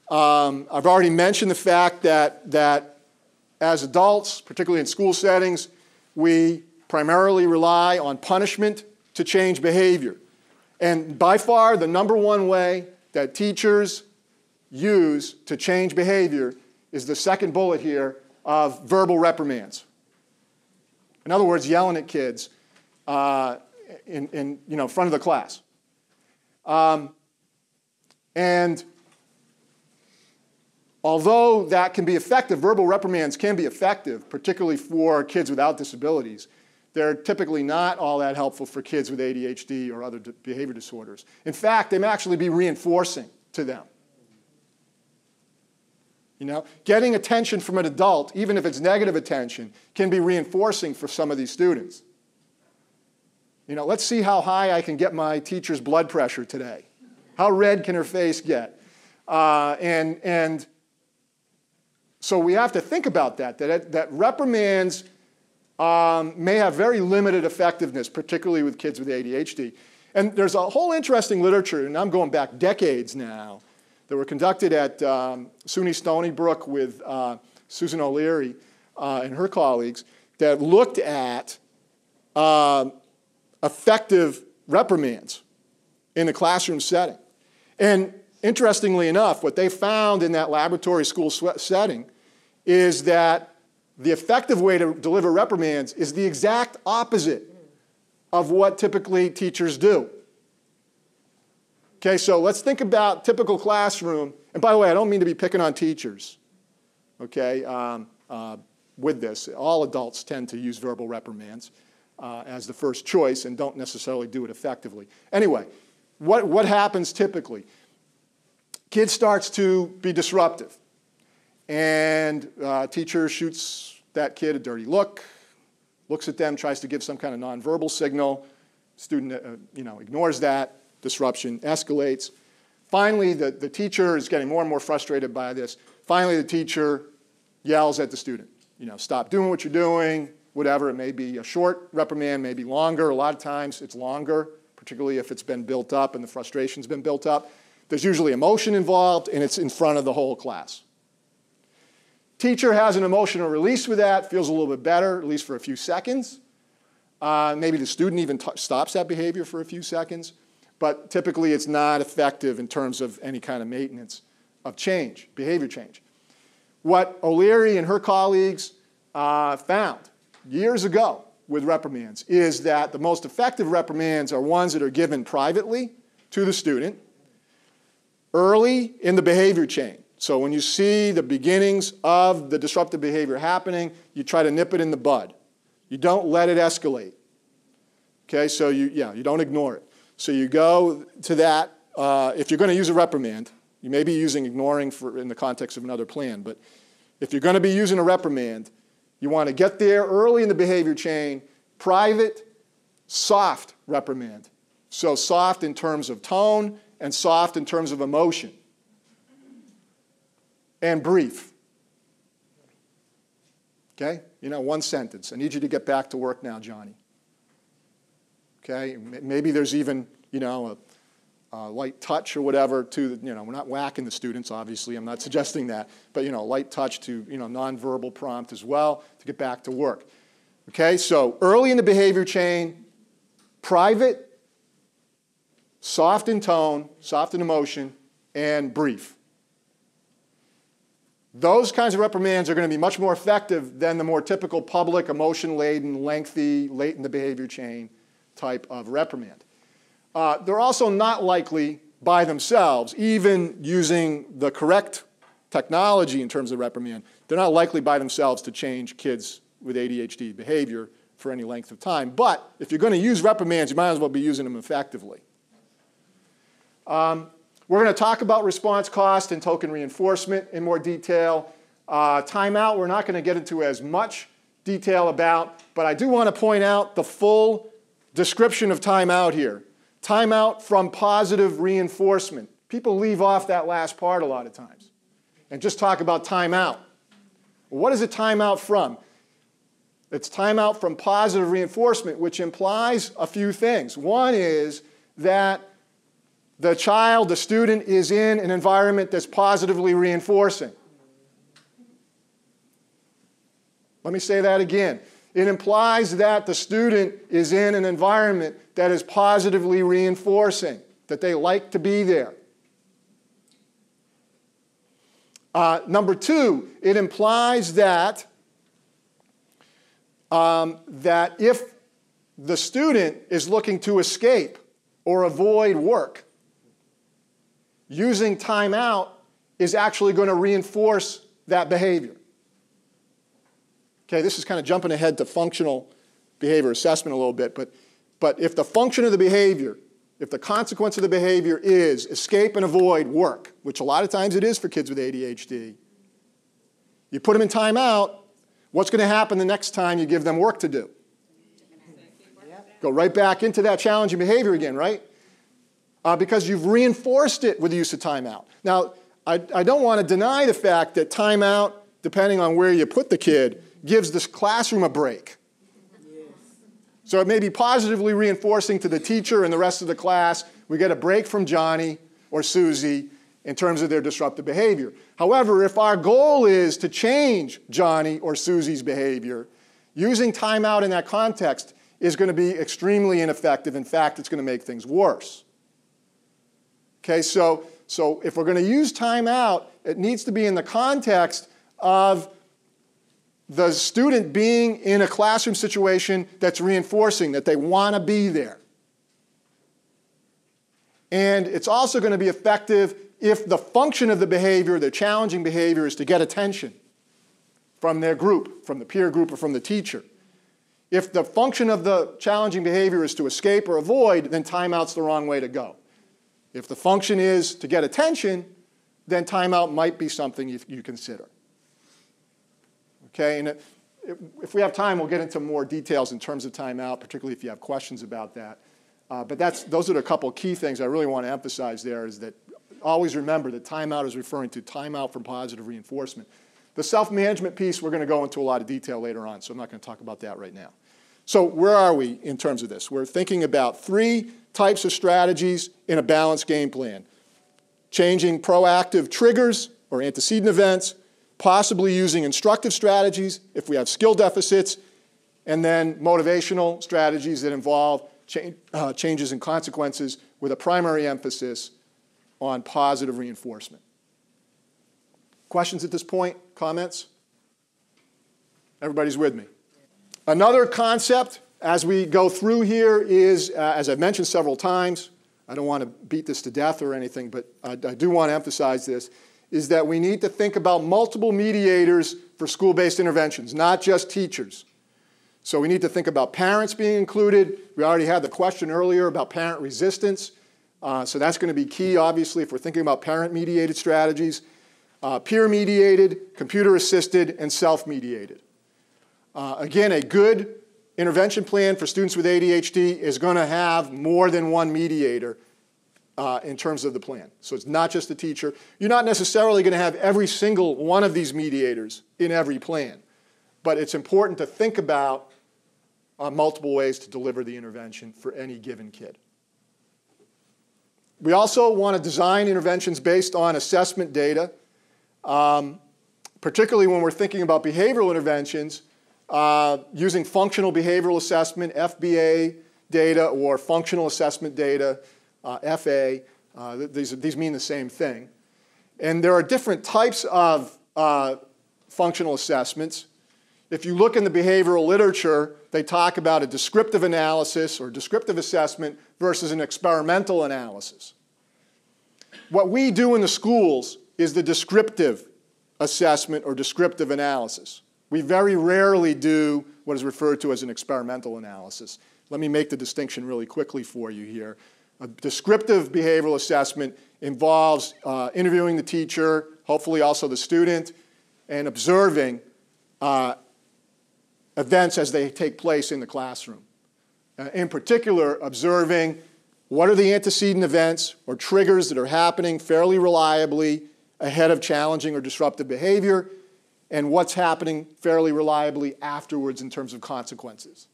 I've already mentioned the fact that as adults, particularly in school settings, we primarily rely on punishment to change behavior. And by far, the number one way that teachers use to change behavior is the second bullet here of verbal reprimands. In other words, yelling at kids in front of the class. And although that can be effective, verbal reprimands can be effective, particularly for kids without disabilities, they're typically not all that helpful for kids with ADHD or other behavior disorders. In fact, they may actually be reinforcing to them. Getting attention from an adult, even if it's negative attention, can be reinforcing for some of these students. Let's see how high I can get my teacher's blood pressure today. How red can her face get? And so we have to think about that reprimands may have very limited effectiveness, particularly with kids with ADHD. And there's a whole interesting literature, and I'm going back decades now, that were conducted at SUNY Stony Brook with Susan O'Leary and her colleagues that looked at effective reprimands in the classroom setting. And interestingly enough, what they found in that laboratory school setting is that the effective way to deliver reprimands is the exact opposite of what typically teachers do. Okay, so let's think about typical classroom. And by the way, I don't mean to be picking on teachers, okay, with this. All adults tend to use verbal reprimands as the first choice and don't necessarily do it effectively. Anyway, what happens typically? Kid starts to be disruptive. And teacher shoots that kid a dirty look, looks at them, tries to give some kind of nonverbal signal. Student ignores that. Disruption escalates. Finally, the teacher is getting more and more frustrated by this. Finally, the teacher yells at the student. Stop doing what you're doing, whatever. It may be a short reprimand, maybe longer. A lot of times it's longer, particularly if it's been built up and the frustration's been built up. There's usually emotion involved, and it's in front of the whole class. Teacher has an emotional release with that, feels a little bit better, at least for a few seconds. Maybe the student even stops that behavior for a few seconds. But typically it's not effective in terms of any kind of maintenance of change, behavior change. What O'Leary and her colleagues found years ago with reprimands is that the most effective reprimands are ones that are given privately to the student early in the behavior chain. So when you see the beginnings of the disruptive behavior happening, you try to nip it in the bud. You don't let it escalate. Okay, so you don't ignore it. So you go to that. If you're going to use a reprimand, you may be using ignoring in the context of another plan, but if you're going to be using a reprimand, you want to get there early in the behavior chain, private, soft reprimand. So soft in terms of tone and soft in terms of emotion. And brief. Okay? One sentence. I need you to get back to work now, Johnny. Okay? Maybe there's even, a light touch or whatever to, we're not whacking the students, obviously. I'm not suggesting that. But, light touch to, nonverbal prompt as well to get back to work. Okay? So early in the behavior chain, private, soft in tone, soft in emotion, and brief. Those kinds of reprimands are going to be much more effective than the more typical public, emotion-laden, lengthy, late in the behavior chain type of reprimand. They're also not likely by themselves, even using the correct technology in terms of reprimand, they're not likely by themselves to change kids with ADHD behavior for any length of time. But if you're going to use reprimands, you might as well be using them effectively. We're going to talk about response cost and token reinforcement in more detail. Timeout, we're not going to get into as much detail about, but I do want to point out the full description of timeout here. Timeout from positive reinforcement. People leave off that last part a lot of times and just talk about timeout. Well, what is a timeout from? It's timeout from positive reinforcement, which implies a few things. One is that the child, the student, is in an environment that's positively reinforcing. Let me say that again. It implies that the student is in an environment that is positively reinforcing, that they like to be there. Number two, it implies that if the student is looking to escape or avoid work, using timeout is actually going to reinforce that behavior. Okay, this is kind of jumping ahead to functional behavior assessment a little bit, but if the function of the behavior, if the consequence of the behavior is escape and avoid work, which a lot of times it is for kids with ADHD, you put them in timeout, what's going to happen the next time you give them work to do? Go right back into that challenging behavior again, right? Because you've reinforced it with the use of timeout. Now, I don't want to deny the fact that timeout, depending on where you put the kid, gives this classroom a break. Yes. So it may be positively reinforcing to the teacher and the rest of the class. We get a break from Johnny or Susie in terms of their disruptive behavior. However, if our goal is to change Johnny or Susie's behavior, using timeout in that context is going to be extremely ineffective. In fact, it's going to make things worse. Okay, so if we're going to use timeout, it needs to be in the context of the student being in a classroom situation that's reinforcing, that they want to be there. And it's also going to be effective if the function of the behavior, the challenging behavior, is to get attention from their group, from the peer group, or from the teacher. If the function of the challenging behavior is to escape or avoid, then timeout's the wrong way to go. If the function is to get attention, then timeout might be something you consider. Okay, and if we have time, we'll get into more details in terms of timeout, particularly if you have questions about that. But those are the couple key things I really want to emphasize there, is that always remember that timeout is referring to timeout from positive reinforcement. The self-management piece, we're going to go into a lot of detail later on, so I'm not going to talk about that right now. So where are we in terms of this? We're thinking about 3 types of strategies in a balanced game plan. Changing proactive triggers or antecedent events, possibly using instructive strategies if we have skill deficits, and then motivational strategies that involve changes in consequences with a primary emphasis on positive reinforcement. Questions at this point? Comments? Everybody's with me? Another concept as we go through here is, as I've mentioned several times, I don't want to beat this to death or anything, but I do want to emphasize this, is that we need to think about multiple mediators for school-based interventions, not just teachers. So we need to think about parents being included. We already had the question earlier about parent resistance. So that's going to be key, obviously, if we're thinking about parent-mediated strategies. Peer-mediated, computer-assisted, and self-mediated. Again, a good intervention plan for students with ADHD is going to have more than one mediator in terms of the plan. So it's not just the teacher. You're not necessarily going to have every single one of these mediators in every plan. But it's important to think about multiple ways to deliver the intervention for any given kid. We also want to design interventions based on assessment data, particularly when we're thinking about behavioral interventions, using functional behavioral assessment, FBA data, or functional assessment data, FA. These mean the same thing. And there are different types of functional assessments. If you look in the behavioral literature, they talk about a descriptive analysis or descriptive assessment versus an experimental analysis. What we do in the schools is the descriptive assessment or descriptive analysis. We very rarely do what is referred to as an experimental analysis. Let me make the distinction really quickly for you here. A descriptive behavioral assessment involves interviewing the teacher, hopefully also the student, and observing events as they take place in the classroom. In particular, observing what are the antecedent events or triggers that are happening fairly reliably ahead of challenging or disruptive behavior, and what's happening fairly reliably afterwards in terms of consequences.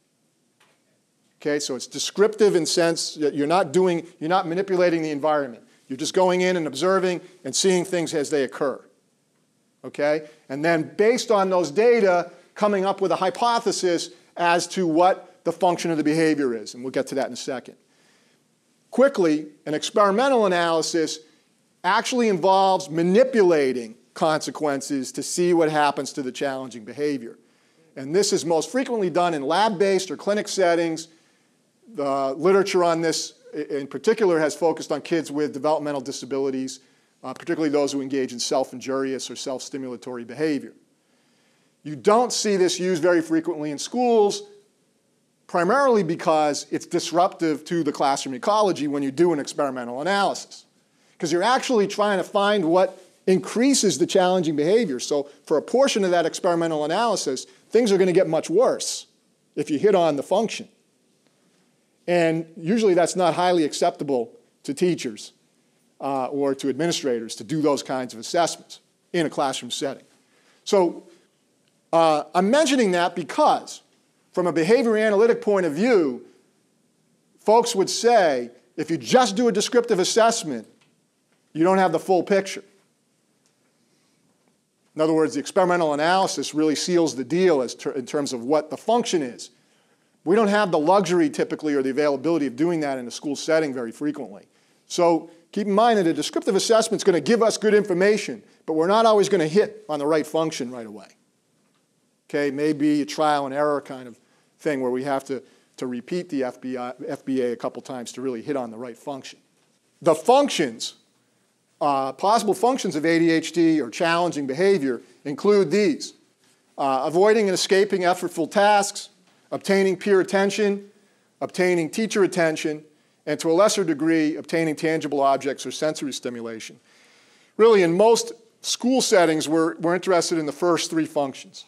Okay, so it's descriptive in sense that you're not manipulating the environment. You're just going in and observing and seeing things as they occur. Okay? And then based on those data, coming up with a hypothesis as to what the function of the behavior is. And we'll get to that in a second. Quickly, an experimental analysis actually involves manipulating consequences to see what happens to the challenging behavior. And this is most frequently done in lab-based or clinic settings. The literature on this in particular has focused on kids with developmental disabilities, particularly those who engage in self-injurious or self-stimulatory behavior. You don't see this used very frequently in schools, primarily because it's disruptive to the classroom ecology when you do an experimental analysis. Because you're actually trying to find what increases the challenging behavior. So for a portion of that experimental analysis, things are going to get much worse if you hit on the function. And usually that's not highly acceptable to teachers or to administrators to do those kinds of assessments in a classroom setting. So I'm mentioning that because from a behavior analytic point of view, folks would say if you just do a descriptive assessment, you don't have the full picture. In other words, the experimental analysis really seals the deal in terms of what the function is. We don't have the luxury typically or the availability of doing that in a school setting very frequently. So keep in mind that a descriptive assessment is going to give us good information, but we're not always going to hit on the right function right away. Okay, maybe a trial and error kind of thing where we have to repeat the FBA a couple times to really hit on the right function. The functions, possible functions of ADHD or challenging behavior include these: avoiding and escaping effortful tasks, obtaining peer attention, obtaining teacher attention, and to a lesser degree, obtaining tangible objects or sensory stimulation. Really, in most school settings, we're interested in the first three functions.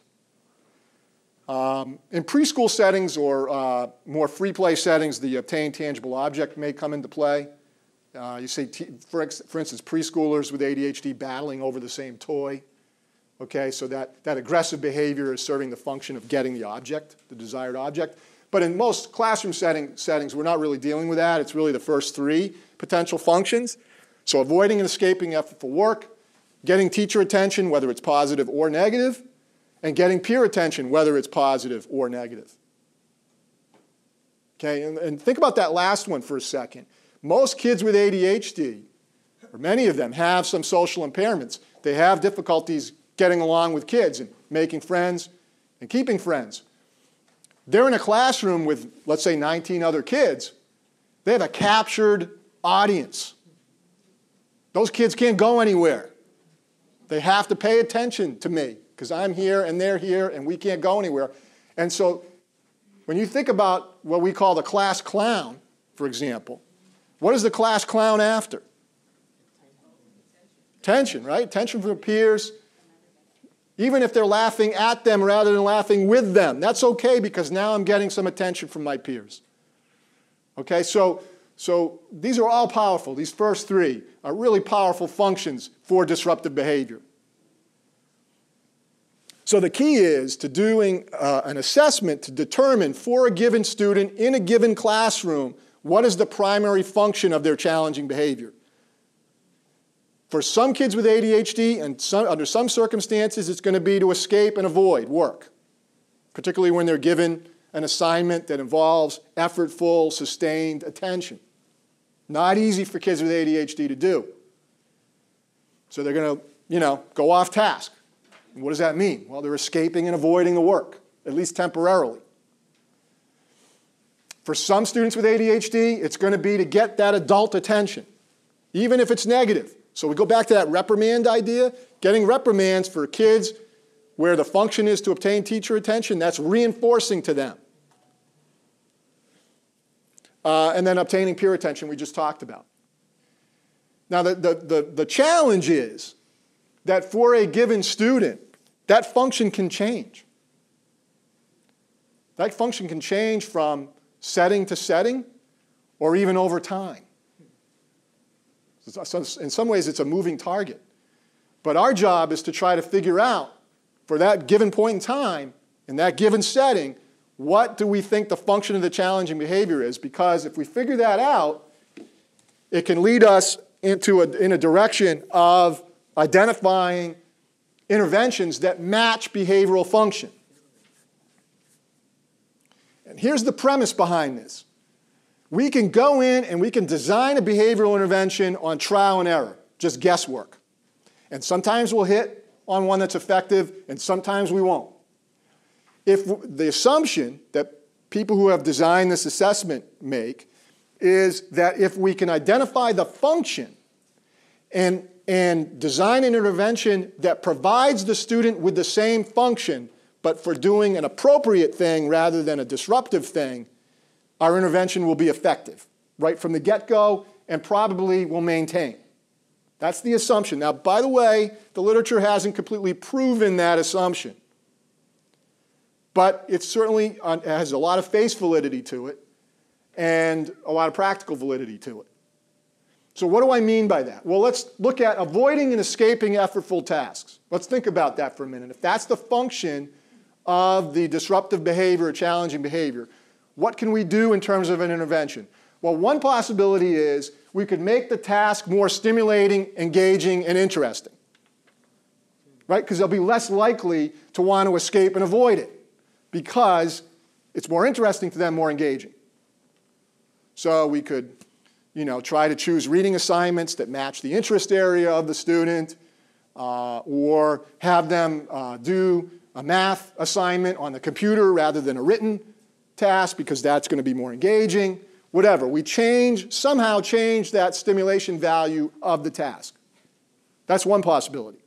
In preschool settings or more free play settings, the obtain tangible object may come into play. You see, for instance, preschoolers with ADHD battling over the same toy. Okay, so that aggressive behavior is serving the function of getting the object, the desired object. But in most classroom settings, we're not really dealing with that. It's really the first three potential functions. So avoiding and escaping effortful work, getting teacher attention, whether it's positive or negative, and getting peer attention, whether it's positive or negative. Okay, and think about that last one for a second. Most kids with ADHD, or many of them, have some social impairments. They have difficulties getting along with kids and making friends and keeping friends. They're in a classroom with, let's say, 19 other kids. They have a captured audience. Those kids can't go anywhere. They have to pay attention to me because I'm here and they're here and we can't go anywhere. And so when you think about what we call the class clown, for example, what is the class clown after? Attention, right? Attention from peers. Even if they're laughing at them rather than laughing with them, that's okay because now I'm getting some attention from my peers. Okay, so these are all powerful. These first three are really powerful functions for disruptive behavior. So the key is to doing an assessment to determine for a given student in a given classroom what is the primary function of their challenging behavior. For some kids with ADHD, and under some circumstances, it's going to be to escape and avoid work, particularly when they're given an assignment that involves effortful, sustained attention. Not easy for kids with ADHD to do. So they're going to, go off task. And what does that mean? Well, they're escaping and avoiding the work, at least temporarily. For some students with ADHD, it's going to be to get that adult attention, even if it's negative. So we go back to that reprimand idea. Getting reprimands for kids where the function is to obtain teacher attention, that's reinforcing to them. And then obtaining peer attention we just talked about. Now the challenge is that for a given student, that function can change. That function can change from setting to setting or even over time. In some ways, it's a moving target. But our job is to try to figure out, for that given point in time, in that given setting, what do we think the function of the challenging behavior is? Because if we figure that out, it can lead us in a direction of identifying interventions that match behavioral function. And here's the premise behind this. We can go in and we can design a behavioral intervention on trial and error, just guesswork. And sometimes we'll hit on one that's effective, and sometimes we won't. If the assumption that people who have designed this assessment make is that if we can identify the function and design an intervention that provides the student with the same function, but for doing an appropriate thing rather than a disruptive thing, our intervention will be effective right from the get-go and probably will maintain. That's the assumption. Now, by the way, the literature hasn't completely proven that assumption. But it certainly has a lot of face validity to it and a lot of practical validity to it. So what do I mean by that? Well, let's look at avoiding and escaping effortful tasks. Let's think about that for a minute. If that's the function of the disruptive behavior or challenging behavior, what can we do in terms of an intervention? Well, one possibility is we could make the task more stimulating, engaging, and interesting. Right? Because they'll be less likely to want to escape and avoid it because it's more interesting to them, more engaging. So we could, try to choose reading assignments that match the interest area of the student, or have them do a math assignment on the computer rather than a written task because that's going to be more engaging. Whatever. We somehow change that stimulation value of the task. That's one possibility.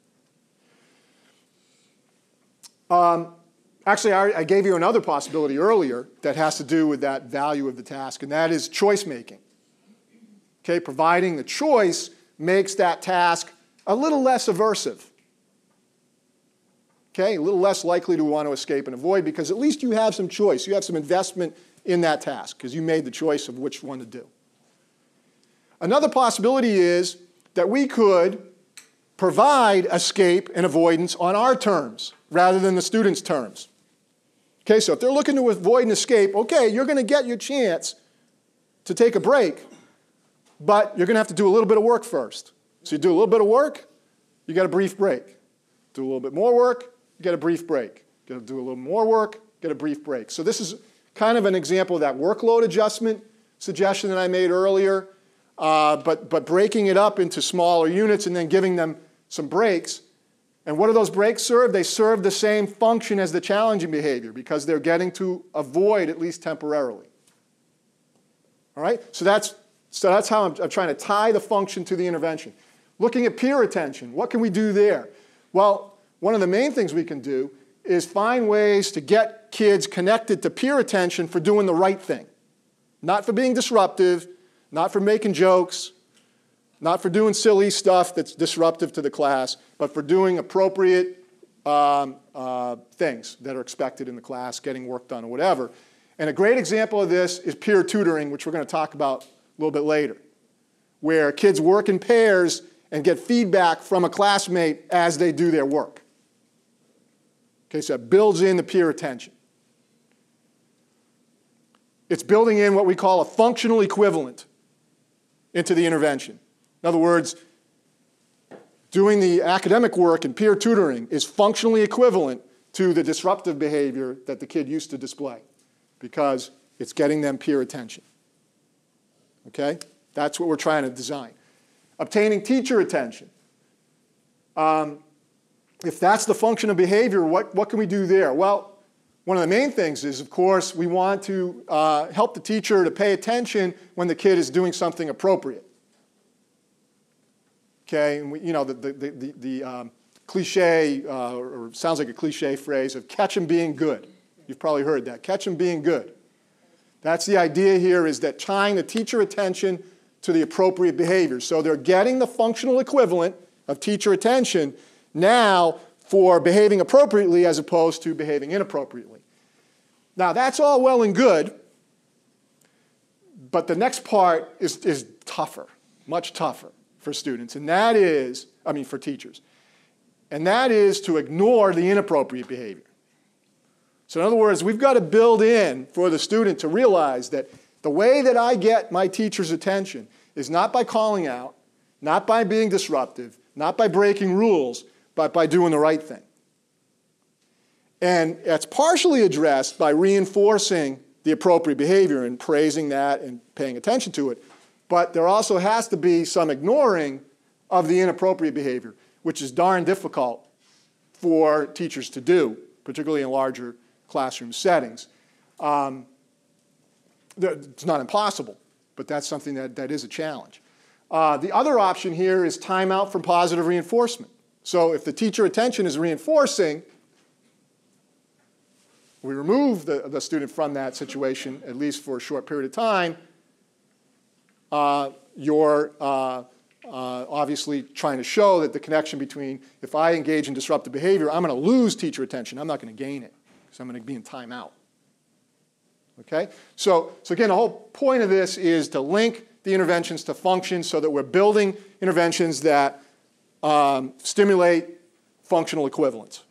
Actually, I gave you another possibility earlier that has to do with that value of the task, and that is choice making. Okay, providing the choice makes that task a little less aversive. Okay, a little less likely to want to escape and avoid because at least you have some choice. You have some investment in that task because you made the choice of which one to do. Another possibility is that we could provide escape and avoidance on our terms rather than the student's terms. Okay, so if they're looking to avoid and escape, okay, you're going to get your chance to take a break, but you're going to have to do a little bit of work first. So you do a little bit of work, you get a brief break. Do a little bit more work, you get a brief break. Got to do a little more work, get a brief break. So this is kind of an example of that workload adjustment suggestion that I made earlier, but breaking it up into smaller units and then giving them some breaks. And what do those breaks serve? They serve the same function as the challenging behavior because they're getting to avoid, at least temporarily. All right? So that's how I'm trying to tie the function to the intervention. Looking at peer attention, what can we do there? Well, one of the main things we can do is find ways to get kids connected to peer attention for doing the right thing. Not for being disruptive, not for making jokes, not for doing silly stuff that's disruptive to the class, but for doing appropriate things that are expected in the class, getting work done or whatever. And a great example of this is peer tutoring, which we're going to talk about a little bit later, where kids work in pairs and get feedback from a classmate as they do their work. Okay, so it builds in the peer attention. It's building in what we call a functional equivalent into the intervention. In other words, doing the academic work and peer tutoring is functionally equivalent to the disruptive behavior that the kid used to display because it's getting them peer attention. Okay? That's what we're trying to design. Obtaining teacher attention. If that's the function of behavior, what can we do there? Well, one of the main things is, of course, we want to help the teacher to pay attention when the kid is doing something appropriate. Okay, and the cliche, or sounds like a cliche phrase of catch 'em being good. You've probably heard that, catch 'em being good. That's the idea here, is that tying the teacher attention to the appropriate behavior. So they're getting the functional equivalent of teacher attention now for behaving appropriately as opposed to behaving inappropriately. Now that's all well and good, but the next part is tougher, much tougher for students, and that is, for teachers. And that is to ignore the inappropriate behavior. So in other words, we've got to build in for the student to realize that the way that I get my teacher's attention is not by calling out, not by being disruptive, not by breaking rules, but by doing the right thing. And it's partially addressed by reinforcing the appropriate behavior and praising that and paying attention to it. But there also has to be some ignoring of the inappropriate behavior, which is darn difficult for teachers to do, particularly in larger classroom settings. It's not impossible, but that's something that is a challenge. The other option here is timeout from positive reinforcement. So if the teacher attention is reinforcing, we remove the student from that situation, at least for a short period of time. You're obviously trying to show that the connection between, if I engage in disruptive behavior, I'm going to lose teacher attention. I'm not going to gain it, because I'm going to be in timeout. Okay? So again, the whole point of this is to link the interventions to functions so that we're building interventions that stimulate functional equivalence.